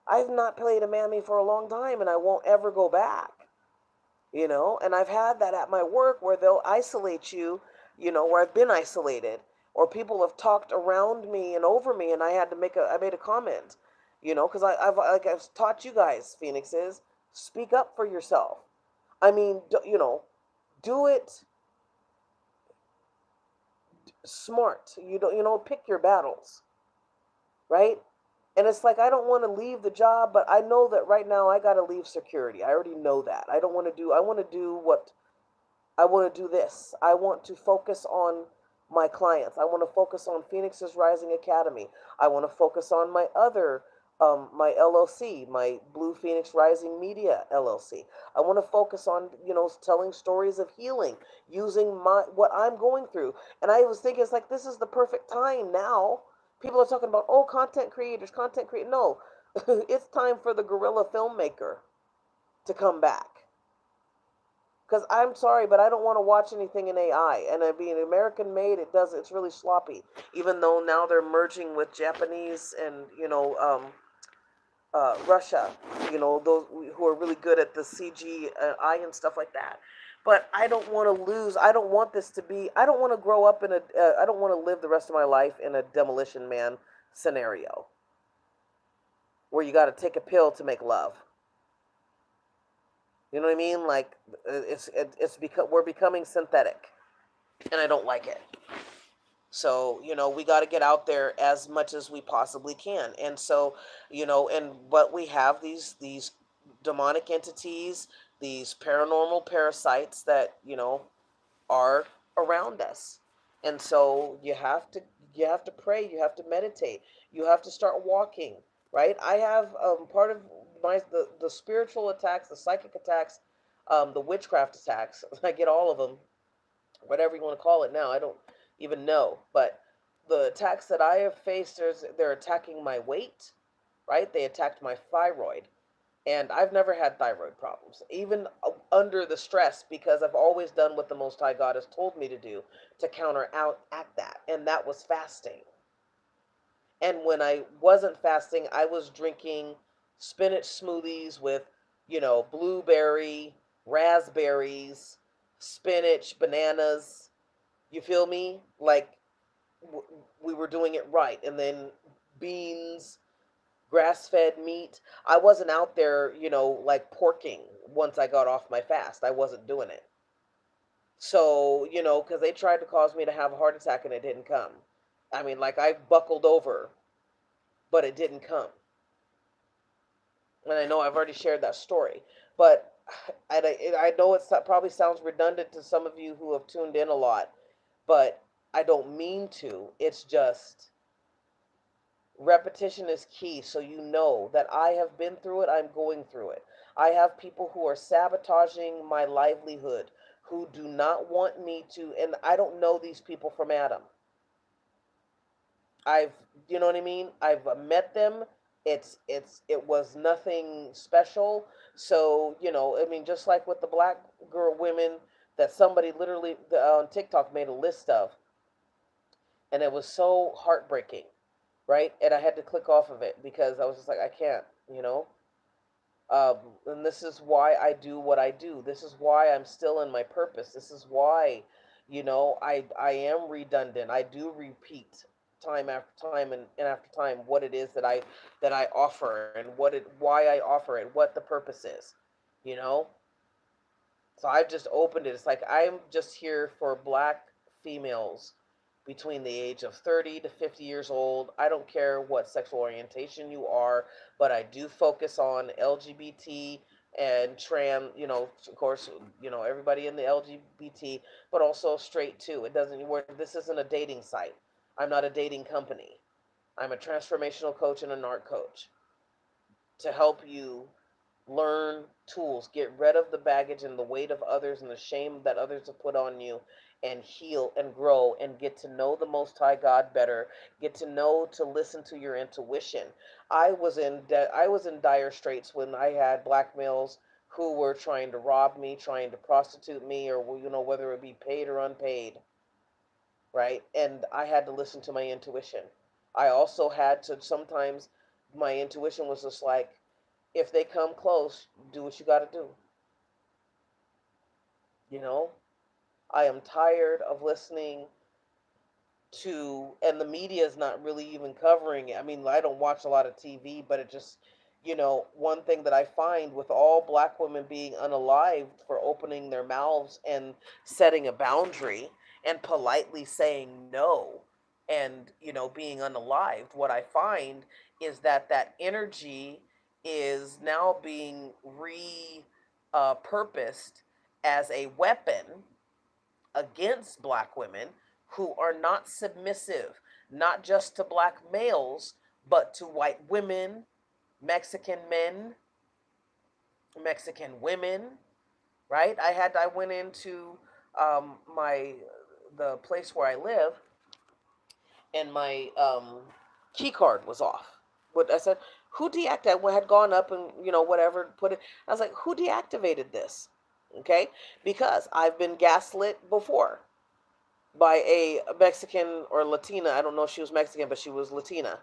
I've not played a mammy for a long time, and I won't ever go back. And I've had that at my work where they'll isolate you, where I've been isolated, or people have talked around me and over me, and I made a comment, because I've taught you guys, Phoenixes, speak up for yourself. I mean, do it smart. Pick your battles, right? And it's like, I don't want to leave the job, but I know that right now I got to leave security. I already know that. I want to do what I want to do. This. I want to focus on my clients. I want to focus on Phoenix's Rising Academy. I want to focus on my other, my LLC, my Blue Phoenix Rising Media LLC. I want to focus on, telling stories of healing, using what I'm going through. And I was thinking, it's like, this is the perfect time now. People are talking about, oh, content creators, content create. No, it's time for the guerrilla filmmaker to come back. Because I'm sorry, but I don't want to watch anything in AI. And being American made, it's really sloppy. Even though now they're merging with Japanese and, Russia, those who are really good at the CGI and stuff like that. But I don't want to lose. I don't want this to be. I don't want to grow up in I don't want to live the rest of my life in a Demolition Man scenario where you got to take a pill to make love. You know what I mean? Like, it's because we're becoming synthetic, and I don't like it. So, we got to get out there as much as we possibly can. And so, but we have these demonic entities, these paranormal parasites that, are around us. And so you have to pray, you have to meditate, you have to start walking, right? I have part of the spiritual attacks, the psychic attacks, the witchcraft attacks. I get all of them, whatever you want to call it now. I don't even know, but the attacks that I have faced, they're attacking my weight, right? They attacked my thyroid, And I've never had thyroid problems, even under the stress, because I've always done what the Most High God has told me to do to counteract that, and that was fasting. And when I wasn't fasting, I was drinking spinach smoothies with, blueberry, raspberries, spinach, bananas. You feel me? Like we were doing it right. And then beans, grass fed meat. I wasn't out there, like porking once I got off my fast. I wasn't doing it. So, because they tried to cause me to have a heart attack and it didn't come. I mean, like I buckled over, but it didn't come. And I know I've already shared that story, but I know it probably sounds redundant to some of you who have tuned in a lot, but I don't mean to. It's just repetition is key, so you know that I have been through it, I'm going through it. I have people who are sabotaging my livelihood, who do not want me to, and I don't know these people from Adam. I've, you know what I mean? I've met them. It was nothing special. So, I mean, just like with the black girl women that somebody literally on TikTok made a list of, and it was so heartbreaking, right? And I had to click off of it because I was just like, I can't, you know. And this is why I do what I do. This is why I'm still in my purpose. This is why, I am redundant. I do repeat time after time and after time what it is that I offer and why I offer it, what the purpose is, you know. So I've just opened it. It's like I'm just here for black females between the age of 30 to 50 years old. I don't care what sexual orientation you are, but I do focus on LGBT and trans, of course, everybody in the LGBT, but also straight too. It doesn't work. This isn't a dating site. I'm not a dating company. I'm a transformational coach and a narc coach to help you learn tools, get rid of the baggage and the weight of others and the shame that others have put on you, and heal and grow and get to know the Most High God better, get to know to listen to your intuition. I was in dire straits when I had black males who were trying to rob me, trying to prostitute me, or whether it be paid or unpaid, right? And I had to listen to my intuition. I also had to sometimes, my intuition was just like, if they come close, do what you got to do. You know, I am tired of listening to, and the media is not really even covering it. I mean, I don't watch a lot of TV, but it just, one thing that I find with all black women being unalived for opening their mouths and setting a boundary and politely saying no and, being unalived, what I find is that energy is now being purposed as a weapon against black women who are not submissive, not just to black males, but to white women, Mexican men, Mexican women, right? I went into my the place where I live, and my key card was off. What I said, who deactivated? I had gone up and whatever, put it. I was like, who deactivated this? Okay, because I've been gaslit before by a Mexican or Latina. I don't know if she was Mexican, but she was Latina.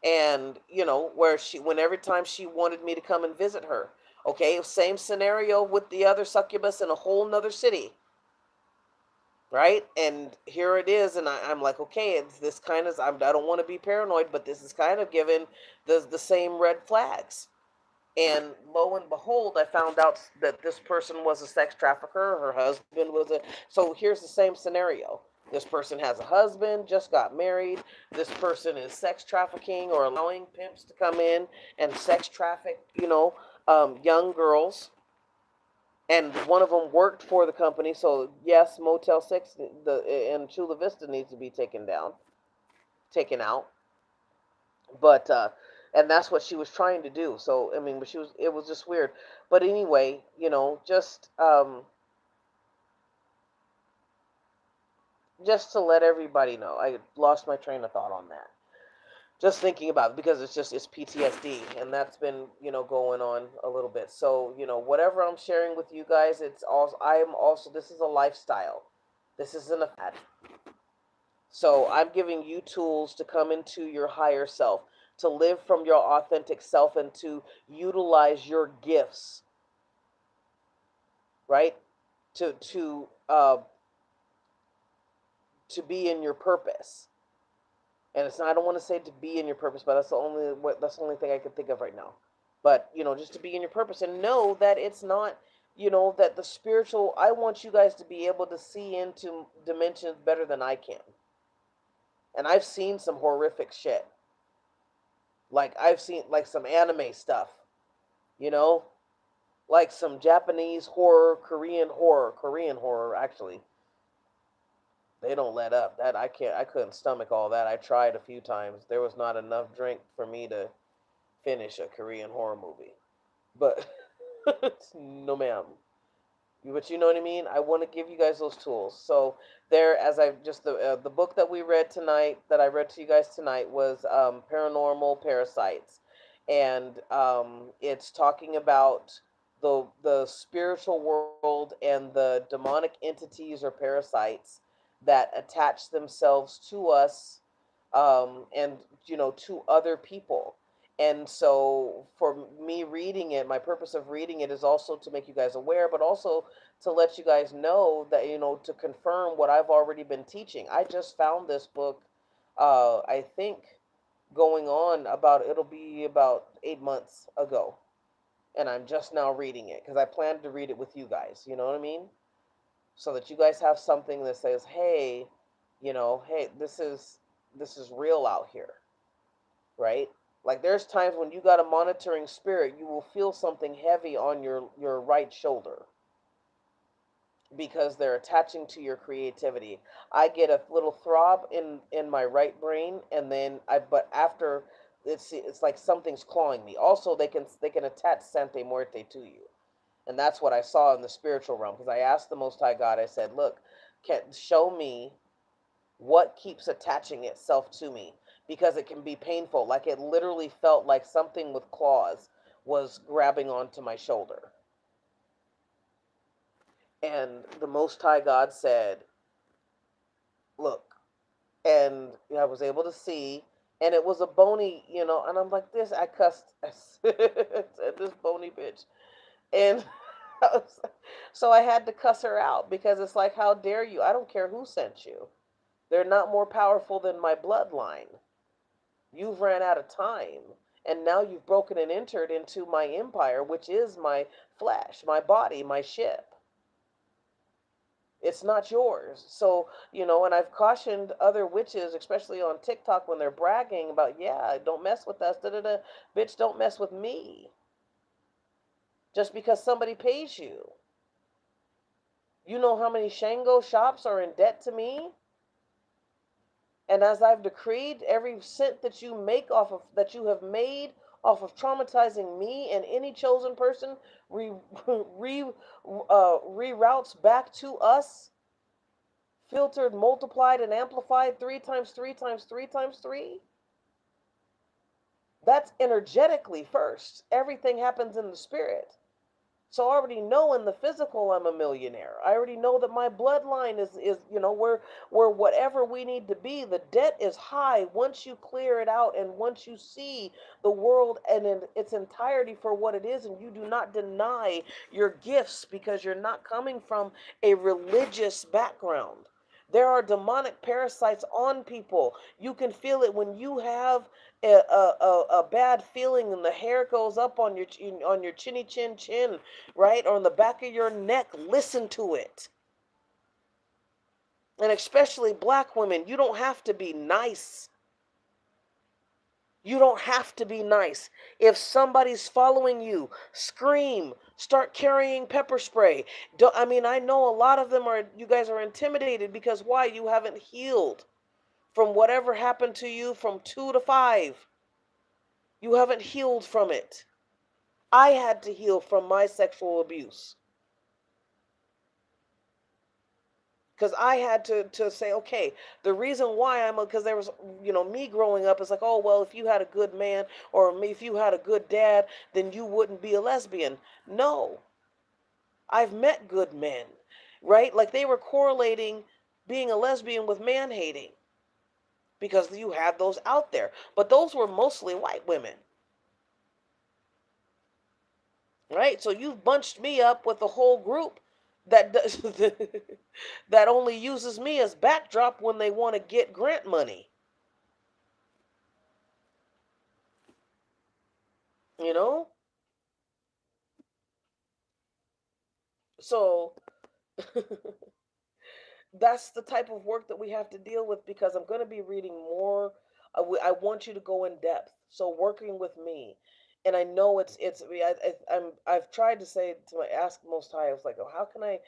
And, where when every time she wanted me to come and visit her, okay, same scenario with the other succubus in a whole nother city, right? And here it is. And I'm like, okay, it's this kind of, I don't want to be paranoid, but this is kind of given the same red flags. And lo and behold, I found out that this person was a sex trafficker. Her husband was a. So here's the same scenario. This person has a husband, just got married. This person is sex trafficking or allowing pimps to come in and sex traffic, young girls. And one of them worked for the company. So yes, Motel 6 in Chula Vista needs to be taken out. But and that's what she was trying to do. So I mean, but it was just weird. But anyway, just to let everybody know, I lost my train of thought on that. Just thinking about it, because it's PTSD, and that's been, going on a little bit. So, whatever I'm sharing with you guys, it's also, this is a lifestyle. This isn't a fad. So I'm giving you tools to come into your higher self, to live from your authentic self, and to utilize your gifts, right? To be in your purpose. And it's not, I don't want to say to be in your purpose, but that's the only thing I can think of right now. But, just to be in your purpose, and know that it's not, that the spiritual, I want you guys to be able to see into dimensions better than I can. And I've seen some horrific shit. Like, I've seen like some anime stuff, you know, like some Japanese horror, Korean horror actually. They don't let up. That I couldn't stomach all that. I tried a few times. There was not enough drink for me to finish a Korean horror movie. But no ma'am. But you know what I mean? I want to give you guys those tools. So there, as I just the book that we read tonight, that I read to you guys tonight, was Paranormal Parasites, and it's talking about the spiritual world and the demonic entities or parasites that attach themselves to us, and to other people. And so, for me reading it, my purpose of reading it is also to make you guys aware, but also to let you guys know that, to confirm what I've already been teaching. I just found this book, I think, going on about, it'll be about 8 months ago. And I'm just now reading it because I planned to read it with you guys. You know what I mean? So that you guys have something that says, hey, hey, this is real out here, right? Like, there's times when you got a monitoring spirit, you will feel something heavy on your right shoulder, because they're attaching to your creativity. I get a little throb in my right brain, and then but after, it's like something's clawing me. Also, they can attach Sante Muerte to you, and that's what I saw in the spiritual realm. Because I asked the Most High God, I said, look, show me what keeps attaching itself to me, because it can be painful. Like, it literally felt like something with claws was grabbing onto my shoulder. And the Most High God said, look. And I was able to see, and it was a bony, and I'm like, this, I cussed, I said, this bony bitch. And so I had to cuss her out, because it's like, how dare you? I don't care who sent you. They're not more powerful than my bloodline. You've ran out of time, and now you've broken and entered into my empire, which is my flesh, my body, my ship. It's not yours. So, and I've cautioned other witches, especially on TikTok, when they're bragging about, yeah, don't mess with us, da da da. Bitch, don't mess with me. Just because somebody pays you. You know how many Shango shops are in debt to me? And as I've decreed, every cent that you make that you have made off of traumatizing me and any chosen person, reroutes back to us, filtered, multiplied, and amplified 3 times 3 times 3 times 3. That's energetically first. Everything happens in the spirit. So I already know in the physical I'm a millionaire. I already know that my bloodline is we're whatever we need to be. The debt is high once you clear it out, and once you see the world and in its entirety for what it is, and you do not deny your gifts because you're not coming from a religious background. There are demonic parasites on people. You can feel it when you have a bad feeling, and the hair goes up on your chinny chin, right? Or on the back of your neck. Listen to it. And especially black women, you don't have to be nice. You don't have to be nice. If somebody's following you, scream. Start carrying pepper spray. I know a lot of them you guys are intimidated, because why? You haven't healed from whatever happened to you from 2 to 5. You haven't healed from it. I had to heal from my sexual abuse. because I had to say, okay, the reason why I'm, because there was, me growing up, it's like, oh well, if you had a good man, or if you had a good dad, then you wouldn't be a lesbian. No, I've met good men, right? Like they were correlating being a lesbian with man hating, because you had those out there, but those were mostly white women, right? So you've bunched me up with a whole group that does, that only uses me as backdrop when they want to get grant money, you know? So that's the type of work that we have to deal with, because I'm going to be reading more. I want you to go in depth. So working with me, and I know I've tried to say to my ask Most High. I was like, oh, how can I,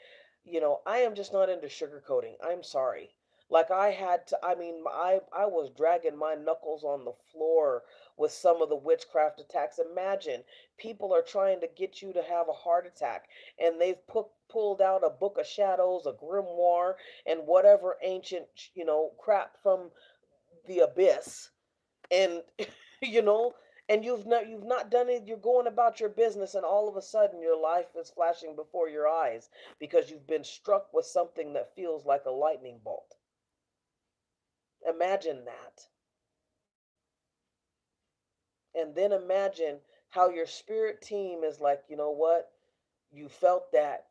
I am just not into sugarcoating. I'm sorry. Like I had to. I mean, I was dragging my knuckles on the floor with some of the witchcraft attacks. Imagine people are trying to get you to have a heart attack, and they've pulled out a book of shadows, a grimoire, and whatever ancient, crap from the abyss, and you know and you've not done it. You're going about your business, and all of a sudden your life is flashing before your eyes because you've been struck with something that feels like a lightning bolt. Imagine that. And then imagine how your spirit team is like, you know what, you felt that,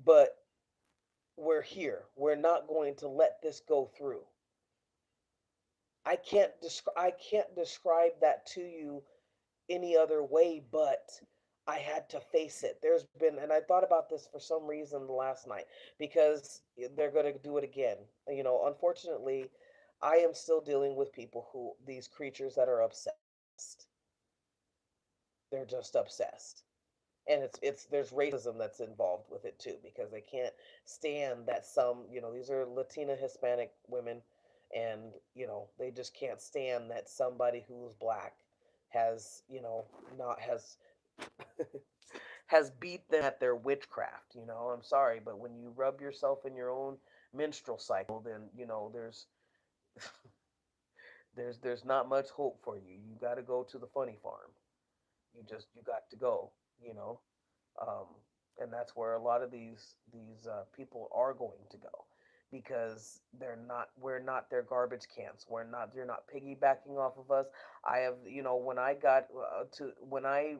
but we're here, we're not going to let this go through. I can't describe that to you any other way, but I had to face it. There's been, and I thought about this for some reason last night, because they're going to do it again. Unfortunately, I am still dealing with people who, these creatures that are obsessed. They're just obsessed. And it's there's racism that's involved with it too, because they can't stand that some, these are Latina Hispanic women, and they just can't stand that somebody who's black has, not has beat them at their witchcraft. I'm sorry, but when you rub yourself in your own menstrual cycle, then there's not much hope for you. You got to go to the funny farm. You got to go, you know um, and that's where a lot of these people are going to go, because we're not their garbage cans. You're not piggybacking off of us. I have, when I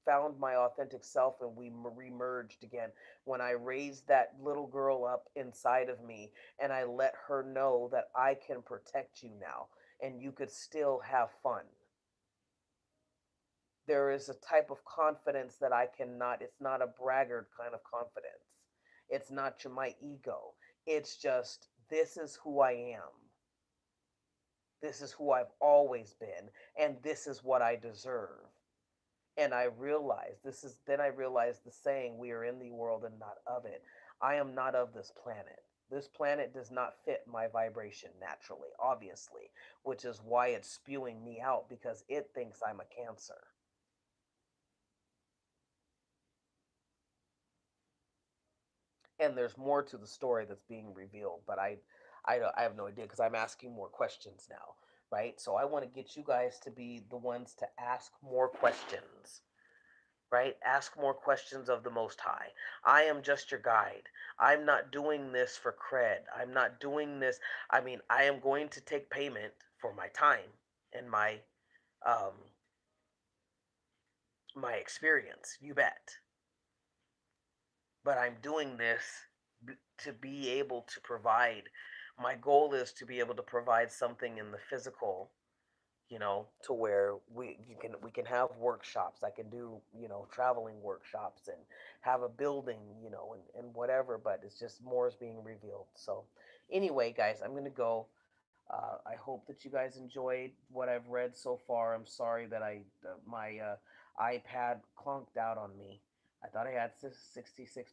found my authentic self and we remerged again, when I raised that little girl up inside of me and I let her know that I can protect you now and you could still have fun. There is a type of confidence that I cannot, it's not a braggart kind of confidence. It's not my ego. It's just, this is who I am. This is who I've always been, and this is what I deserve. And I realized the saying, we are in the world and not of it. I am not of this planet. This planet does not fit my vibration naturally, obviously, which is why it's spewing me out, because it thinks I'm a cancer. And there's more to the story that's being revealed, but I have no idea, because I'm asking more questions now, right? So I want to get you guys to be the ones to ask more questions, right? Ask more questions of the Most High. I am just your guide. I'm not doing this for cred. I'm not doing this. I mean, I am going to take payment for my time and um my experience. You bet. But I'm doing this to be able to provide. My goal is to be able to provide something in the physical, to where we can have workshops. I can do, traveling workshops and have a building, and whatever. But it's just more is being revealed. So, anyway, guys, I'm gonna go. I hope that you guys enjoyed what I've read so far. I'm sorry that my iPad clunked out on me. I thought I had 66%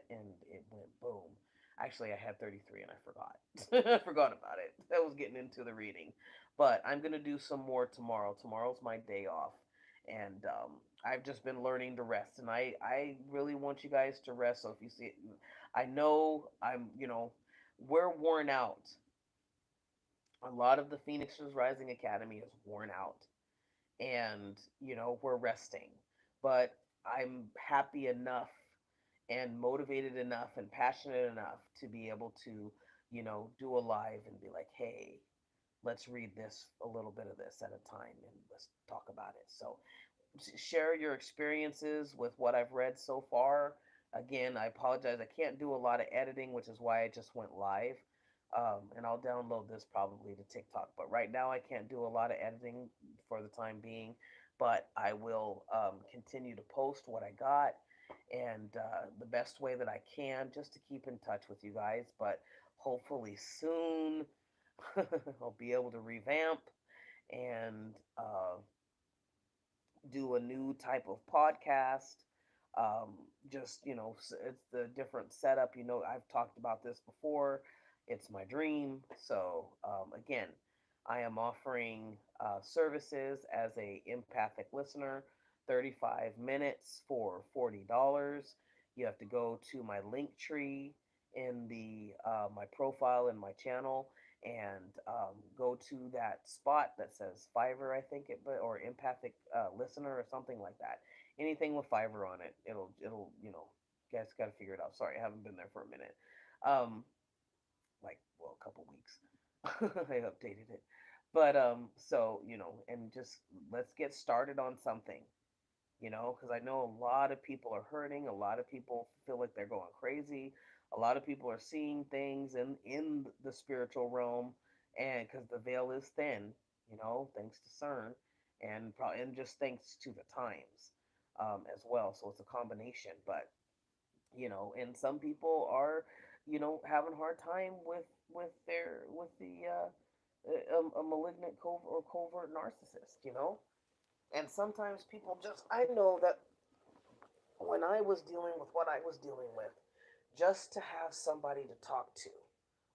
and it went boom. Actually, I had 33 and I forgot. I forgot about it. I was getting into the reading. But I'm going to do some more tomorrow. Tomorrow's my day off. And I've just been learning to rest, and I really want you guys to rest. So if you see it, I know we're worn out. A lot of the Phoenixers Rising Academy is worn out, and we're resting. But I'm happy enough and motivated enough and passionate enough to be able to do a live and be like, hey, let's read this, a little bit of this at a time, and let's talk about it. So share your experiences with what I've read so far. Again, I apologize. I can't do a lot of editing, which is why I just went live. And I'll download this probably to TikTok. But right now, I can't do a lot of editing for the time being. But I will continue to post what I got, and the best way that I can, just to keep in touch with you guys. But hopefully soon, I'll be able to revamp and do a new type of podcast. Just, it's the different setup. I've talked about this before. It's my dream. So, again, I am offering services as a empathic listener, 35 minutes for $40. You have to go to my link tree in the my profile in my channel, and go to that spot that says Fiverr, I think or empathic listener or something like that. Anything with Fiverr on it, it'll you guys got to figure it out. Sorry, I haven't been there for a minute. Um, like, well, a couple weeks. I updated it, but so and just let's get started on something. Because I know a lot of people are hurting. A lot of people feel like they're going crazy. A lot of people are seeing things in the spiritual realm, and because the veil is thin, thanks to CERN, and just thanks to the times, as well. So it's a combination, but and some people are, having a hard time with the a malignant covert narcissist, and sometimes people just, I know that when I was dealing with what I was dealing with, just to have somebody to talk to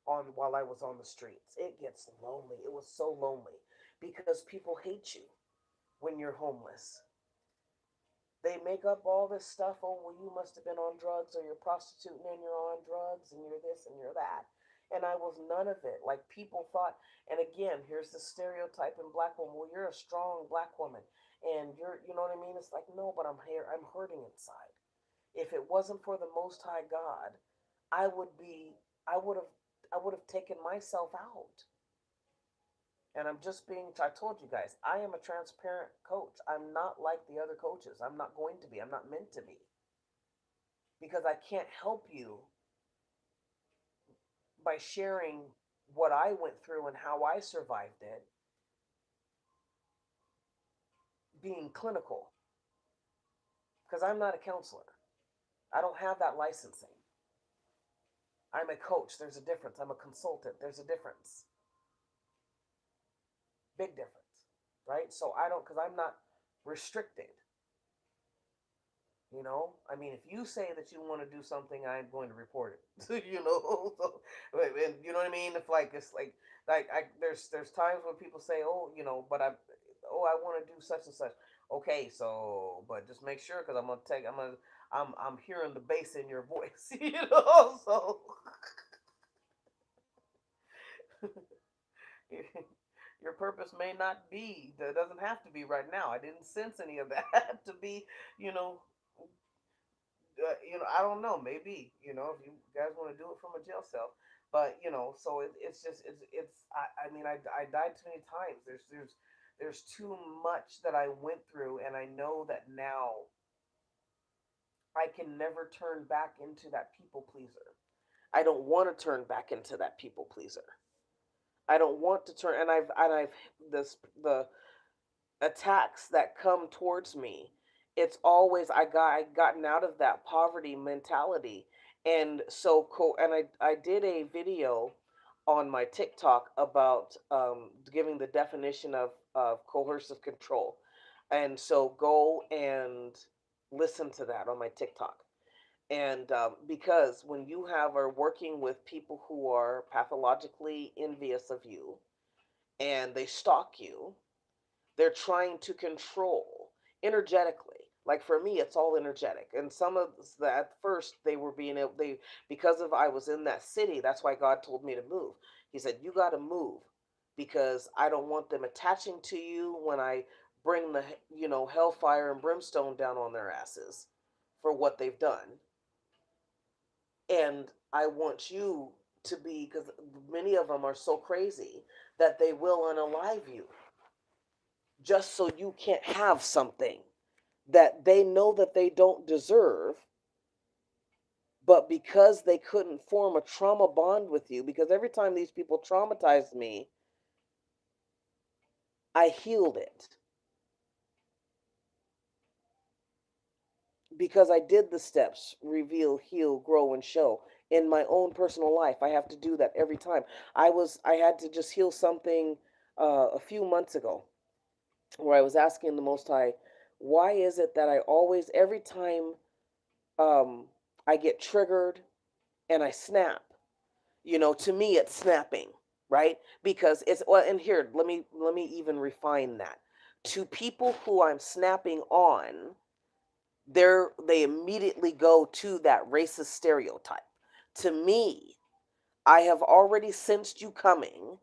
on while I was on the streets, it gets lonely. It was so lonely because people hate you when you're homeless. They make up all this stuff. Oh, well, you must have been on drugs, or you're prostituting and you're on drugs, and you're this and you're that. And I was none of it. Like, people thought, and again, here's the stereotype in black woman. Well, you're a strong black woman, and you know what I mean? It's like, no, but I'm here. I'm hurting inside. If it wasn't for the Most High God, I would be. I would have. I would have taken myself out. And I'm just being, I told you guys, I am a transparent coach. I'm not like the other coaches. I'm not going to be. I'm not meant to be. Because I can't help you by sharing what I went through and how I survived it being clinical. Because I'm not a counselor. I don't have that licensing. I'm a coach. There's a difference. I'm a consultant. There's a difference. Big difference. Right? So I don't, because I'm not restricted. I mean, if you say that you want to do something, I'm going to report it. So, and you know what I mean? If like it's like there's times when people say, oh, but I want to do such and such. Okay, so but just make sure, because I'm hearing the bass in your voice, So your purpose may not be. That doesn't have to be right now. I didn't sense any of that to be, you know, I don't know. Maybe if you guys want to do it from a jail cell, but so it's just I mean, I died too many times. There's too much that I went through, and I know that now I can never turn back into that people pleaser. I don't want to turn back into that people pleaser. I don't want to turn, and I've this the attacks that come towards me, it's always I gotten out of that poverty mentality. And so and I did a video on my TikTok about giving the definition of coercive control. And so go and listen to that on my TikTok. And because when you are working with people who are pathologically envious of you, and they stalk you, they're trying to control. energetically. Like for me, it's all energetic. And some of that at first they were being able, they, because of I was in that city, that's why God told me to move. He said, you got to move because I don't want them attaching to you when I bring the, hellfire and brimstone down on their asses for what they've done. And I want you to be, because many of them are so crazy that they will unalive you just so you can't have something that they know that they don't deserve, but because they couldn't form a trauma bond with you, because every time these people traumatized me, I healed it because I did the steps: reveal, heal, grow, and show. In my own personal life, I have to do that every time. I had to just heal something a few months ago, where I was asking the Most High, why is it that I always, every time um, I get triggered and I snap, to me it's snapping, right? Because it's, well, and here, let me even refine that. To people who I'm snapping on, they immediately go to that racist stereotype. To me, I have already sensed you coming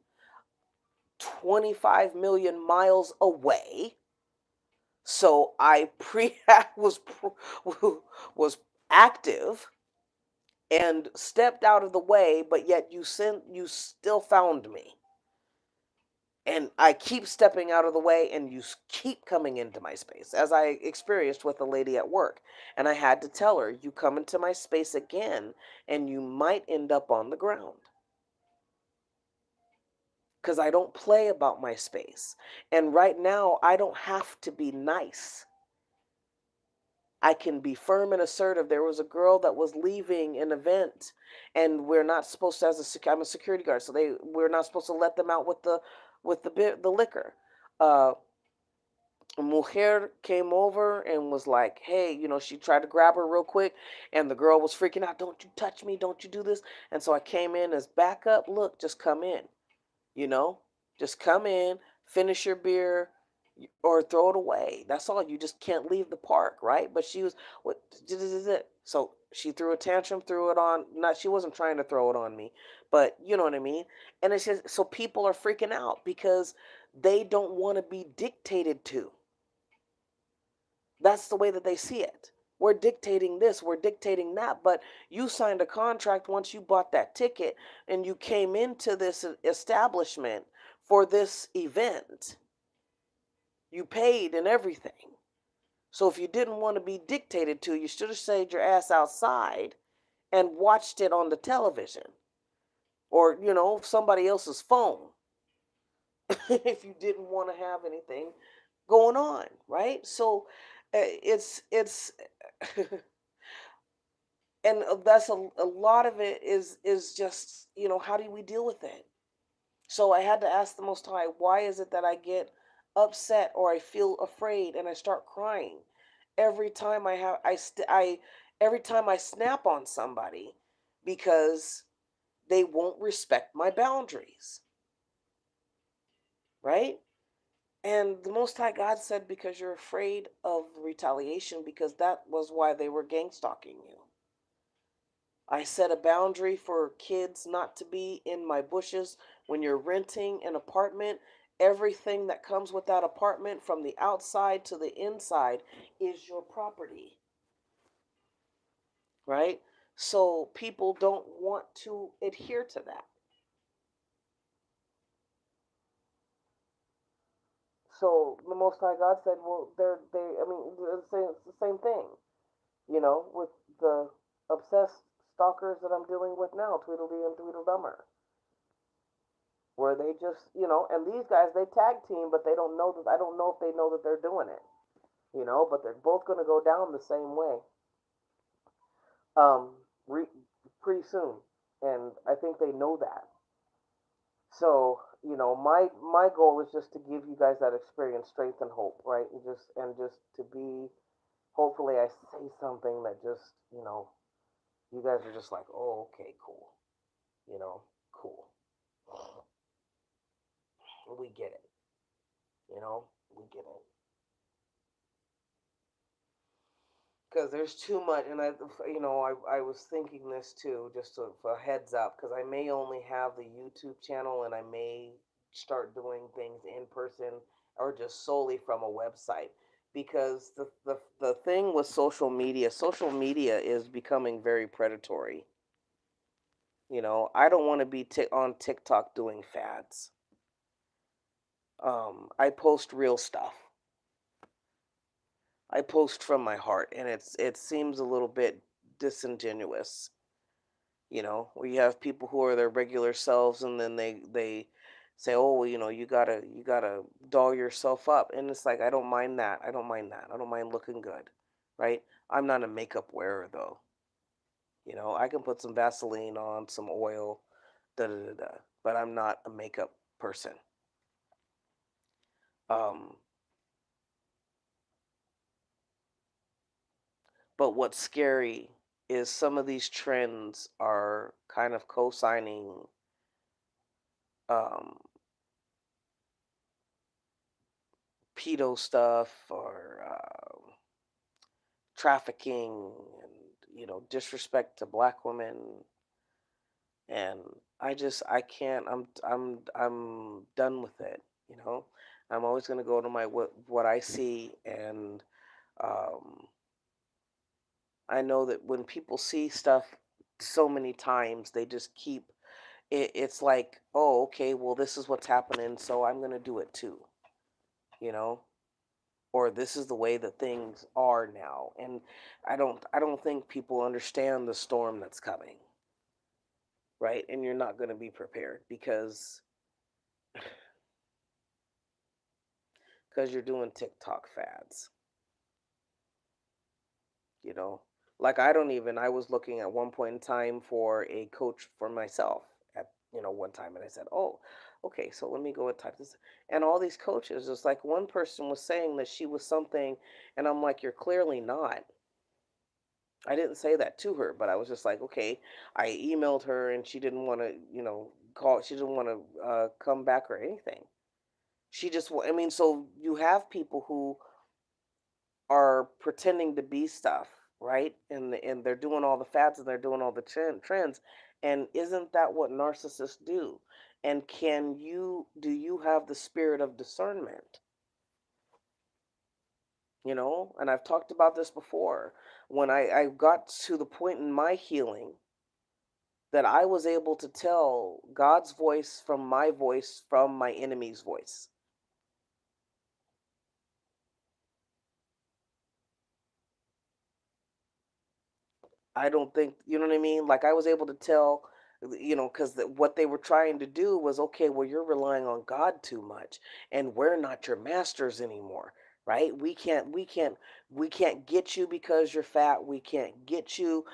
25 million miles away. So I was was active and stepped out of the way, but yet you still found me. And I keep stepping out of the way and you keep coming into my space, as I experienced with a lady at work. And I had to tell her, you come into my space again and you might end up on the ground, because I don't play about my space. And right now, I don't have to be nice. I can be firm and assertive. There was a girl that was leaving an event, and we're not supposed to, I'm a security guard, so we're not supposed to let them out with the liquor. A mujer came over and was like, hey, she tried to grab her real quick, and the girl was freaking out, don't you touch me, don't you do this. And so I came in as backup. Look, just come in, you know just come in, finish your beer, or throw it away. That's all. You just can't leave the park, right? But she was, what, so she threw a tantrum, threw it on, not, she wasn't trying to throw it on me, but you know what I mean. And it's just, so people are freaking out because they don't want to be dictated to. That's the way that they see it. We're dictating this, we're dictating that, but you signed a contract once you bought that ticket and you came into this establishment for this event. You paid and everything. So if you didn't want to be dictated to, you should have stayed your ass outside and watched it on the television or, somebody else's phone if you didn't want to have anything going on, right? So it's and that's a lot of it is just, how do we deal with it? So I had to ask the Most High, why is it that I get upset or I feel afraid and I start crying every time every time I snap on somebody, because they won't respect my boundaries, right? And the Most High God said, because you're afraid of retaliation, because that was why they were gang stalking you. I set a boundary for kids not to be in my bushes. When you're renting an apartment, everything that comes with that apartment, from the outside to the inside, is your property, right? So people don't want to adhere to that. So the Most High God said, well, I mean, it's the same thing, with the obsessed stalkers that I'm dealing with now, Tweedledee and Tweedledummer, where they just, and these guys, they tag team, but they don't know that, I don't know if they know that they're doing it, but they're both going to go down the same way, um, pretty soon. And I think they know that. So, my goal is just to give you guys that experience, strength, and hope, right? And just to be, hopefully, I say something that just, you guys are just like, oh, okay, cool, cool. We get it, we get it. because there's too much, and I was thinking this too, just a heads up, because I may only have the YouTube channel, and I may start doing things in person or just solely from a website, because the thing with social media is becoming very predatory. I don't want to be on TikTok doing fads. I post real stuff. I post from my heart, and it seems a little bit disingenuous, where you have people who are their regular selves, and then they say, "Oh, well, you gotta doll yourself up," and it's like, I don't mind that. I don't mind that. I don't mind looking good, right? I'm not a makeup wearer though. I can put some Vaseline on, some oil, da da da da, but I'm not a makeup person. Um, but what's scary is some of these trends are kind of co-signing um, pedo stuff, or trafficking, and disrespect to black women. And I can't. I'm done with it. I'm always going to go to my what I see, and um, I know that when people see stuff so many times, they just keep it. It's like, oh, okay, well, this is what's happening, so I'm going to do it too. You know, or this is the way that things are now. And I don't think people understand the storm that's coming, right? And you're not going to be prepared because you're doing TikTok fads, you know. Like, I was looking at one point in time for a coach for myself at one time, and I said, "Oh, okay, so let me go and type this." And all these coaches, just like one person was saying that she was something, and I'm like, "You're clearly not." I didn't say that to her, but I was just like, okay. I emailed her, and she didn't want to, call. She didn't want to come back or anything. She just, I mean, so you have people who are pretending to be stuff, right? And they're doing all the fads, and they're doing all the trends. And isn't that what narcissists do? And do you have the spirit of discernment? And I've talked about this before. When I got to the point in my healing that I was able to tell God's voice from my enemy's voice. I don't think, you know what I mean? Like, I was able to tell, because what they were trying to do was, okay, well, you're relying on God too much, and we're not your masters anymore, right? We can't get you because you're fat. We can't get you,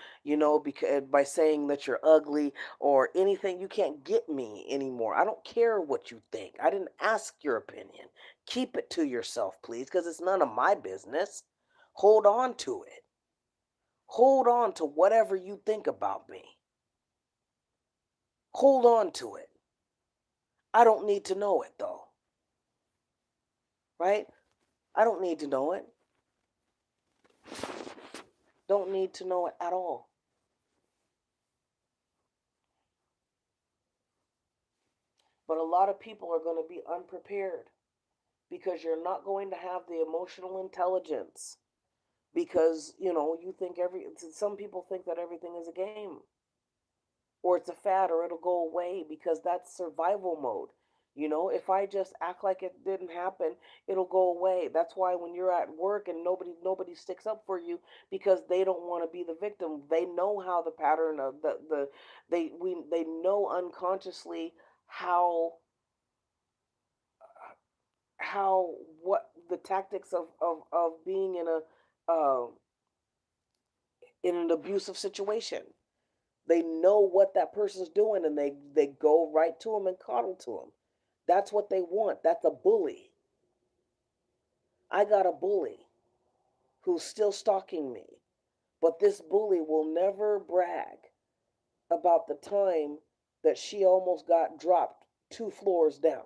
because by saying that you're ugly or anything. You can't get me anymore. I don't care what you think. I didn't ask your opinion. Keep it to yourself, please, because it's none of my business. Hold on to it. Hold on to whatever you think about me. Hold on to it. I don't need to know it though, right? I don't need to know it. Don't need to know it at all. But a lot of people are going to be unprepared because you're not going to have the emotional intelligence, because, some people think that everything is a game, or it's a fad, or it'll go away, because that's survival mode. If I just act like it didn't happen, it'll go away. That's why when you're at work and nobody sticks up for you, because they don't want to be the victim. They know how the pattern of they know unconsciously how how what the tactics of being in an abusive situation. They know what that person's doing, and they go right to him and coddle to him. That's what they want. That's a bully. I got a bully who's still stalking me, but this bully will never brag about the time that she almost got dropped 2 floors down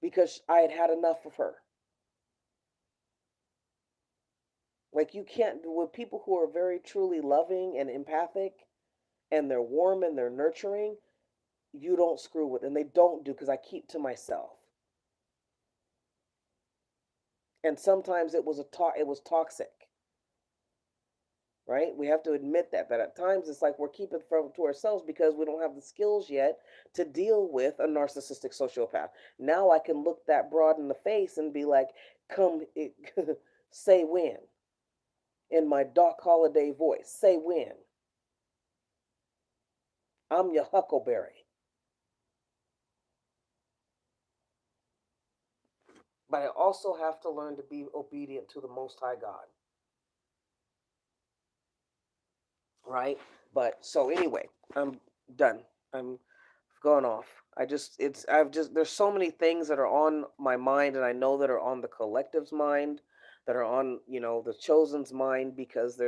because I had had enough of her. Like you can't with people who are very truly loving and empathic and they're warm and they're nurturing, you don't screw with, and they don't do because I keep to myself. And sometimes it was toxic, right? We have to admit that at times it's like we're keeping from to ourselves because we don't have the skills yet to deal with a narcissistic sociopath. Now I can look that broad in the face and be like, "Come, say when," in my Doc Holiday voice. Say when. I'm your Huckleberry. But I also have to learn to be obedient to the Most High God, right? But so anyway, I'm done. I'm gone off. There's so many things that are on my mind, and I know that are on the collective's mind, that are on, the chosen's mind, because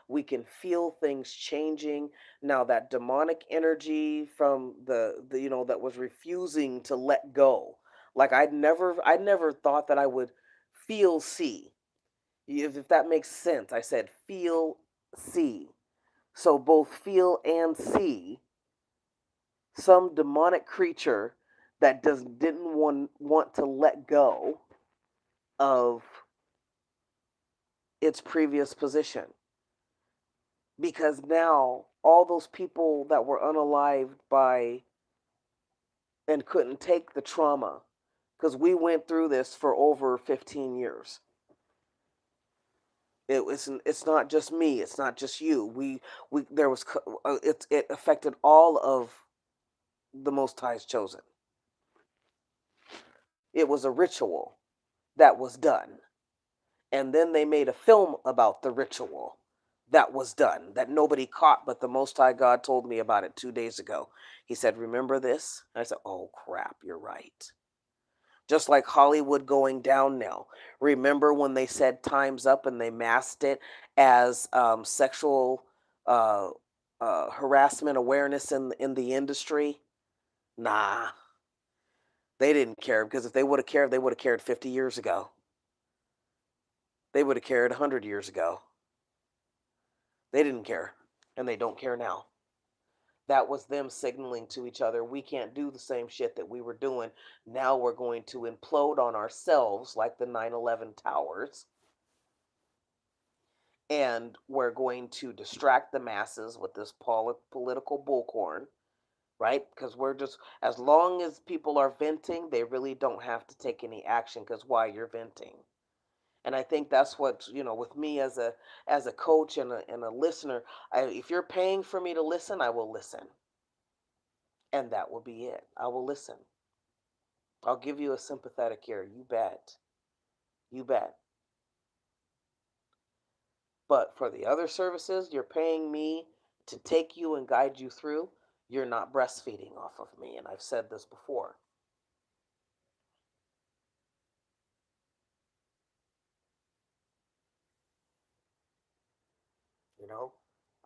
we can feel things changing. Now, that demonic energy from that was refusing to let go. Like I never thought that I would feel see. If that makes sense. I said feel see. So both feel and see some demonic creature that didn't want to let go of its previous position, because now all those people that were unalived by and couldn't take the trauma, because we went through this for over 15 years. It's not just me, it's not just you. We there was it affected all of the Most High's chosen. It was a ritual that was done. And then they made a film about the ritual that was done that nobody caught, but the Most High God told me about it 2 days ago. He said, "Remember this?" I said, "Oh crap, you're right." Just like Hollywood going down now. Remember when they said time's up and they masked it as sexual uh, harassment awareness in the industry? Nah, they didn't care, because if they would have cared, they would have cared 50 years ago. They would have cared 100 years ago. They didn't care, and they don't care now. That was them signaling to each other, we can't do the same shit that we were doing. Now we're going to implode on ourselves like the 9/11 towers, and we're going to distract the masses with this political bullcorn, right? Because we're just, as long as people are venting, they really don't have to take any action, because why? You're venting. And I think that's what, with me as a coach and a listener, if you're paying for me to listen, I will listen. And that will be it. I will listen. I'll give you a sympathetic ear. You bet. You bet. But for the other services, you're paying me to take you and guide you through. You're not breastfeeding off of me. And I've said this before. You know,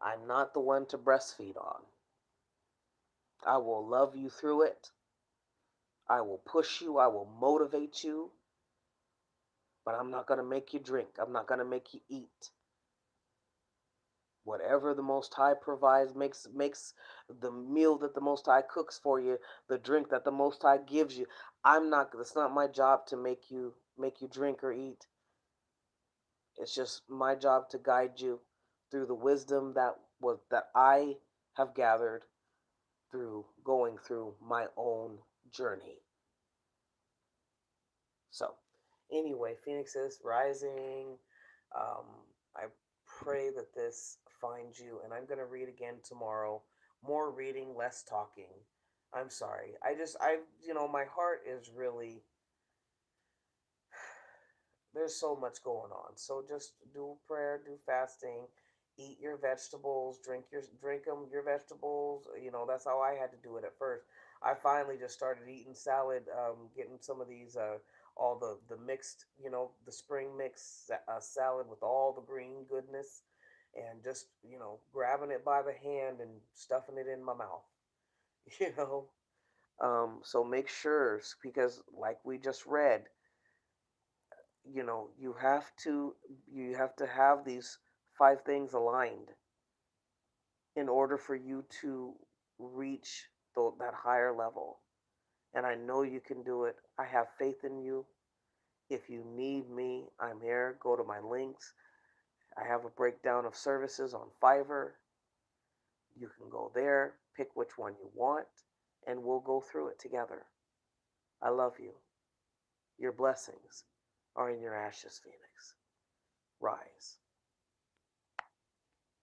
I'm not the one to breastfeed on. I will love you through it. I will push you. I will motivate you. But I'm not going to make you drink. I'm not going to make you eat. Whatever the Most High provides, makes the meal that the Most High cooks for you, the drink that the Most High gives you. I'm not. It's not my job to make you drink or eat. It's just my job to guide you through the wisdom that I have gathered through going through my own journey. So, anyway, Phoenix is rising. Um, I pray that this finds you, and I'm going to read again tomorrow. More reading, less talking. I'm sorry. My heart is really, there's so much going on. So just do prayer, do fasting, eat your vegetables, drink them your vegetables. That's how I had to do it at first. I finally just started eating salad, getting some of these all the mixed, the spring mix salad with all the green goodness, and just grabbing it by the hand and stuffing it in my mouth. You know. So make sure, because like we just read, you have to have these 5 things aligned in order for you to reach that higher level. And I know you can do it. I have faith in you. If you need me, I'm here. Go to my links. I have a breakdown of services on Fiverr. You can go there, pick which one you want, and we'll go through it together. I love you. Your blessings are in your ashes, Phoenix. Rise.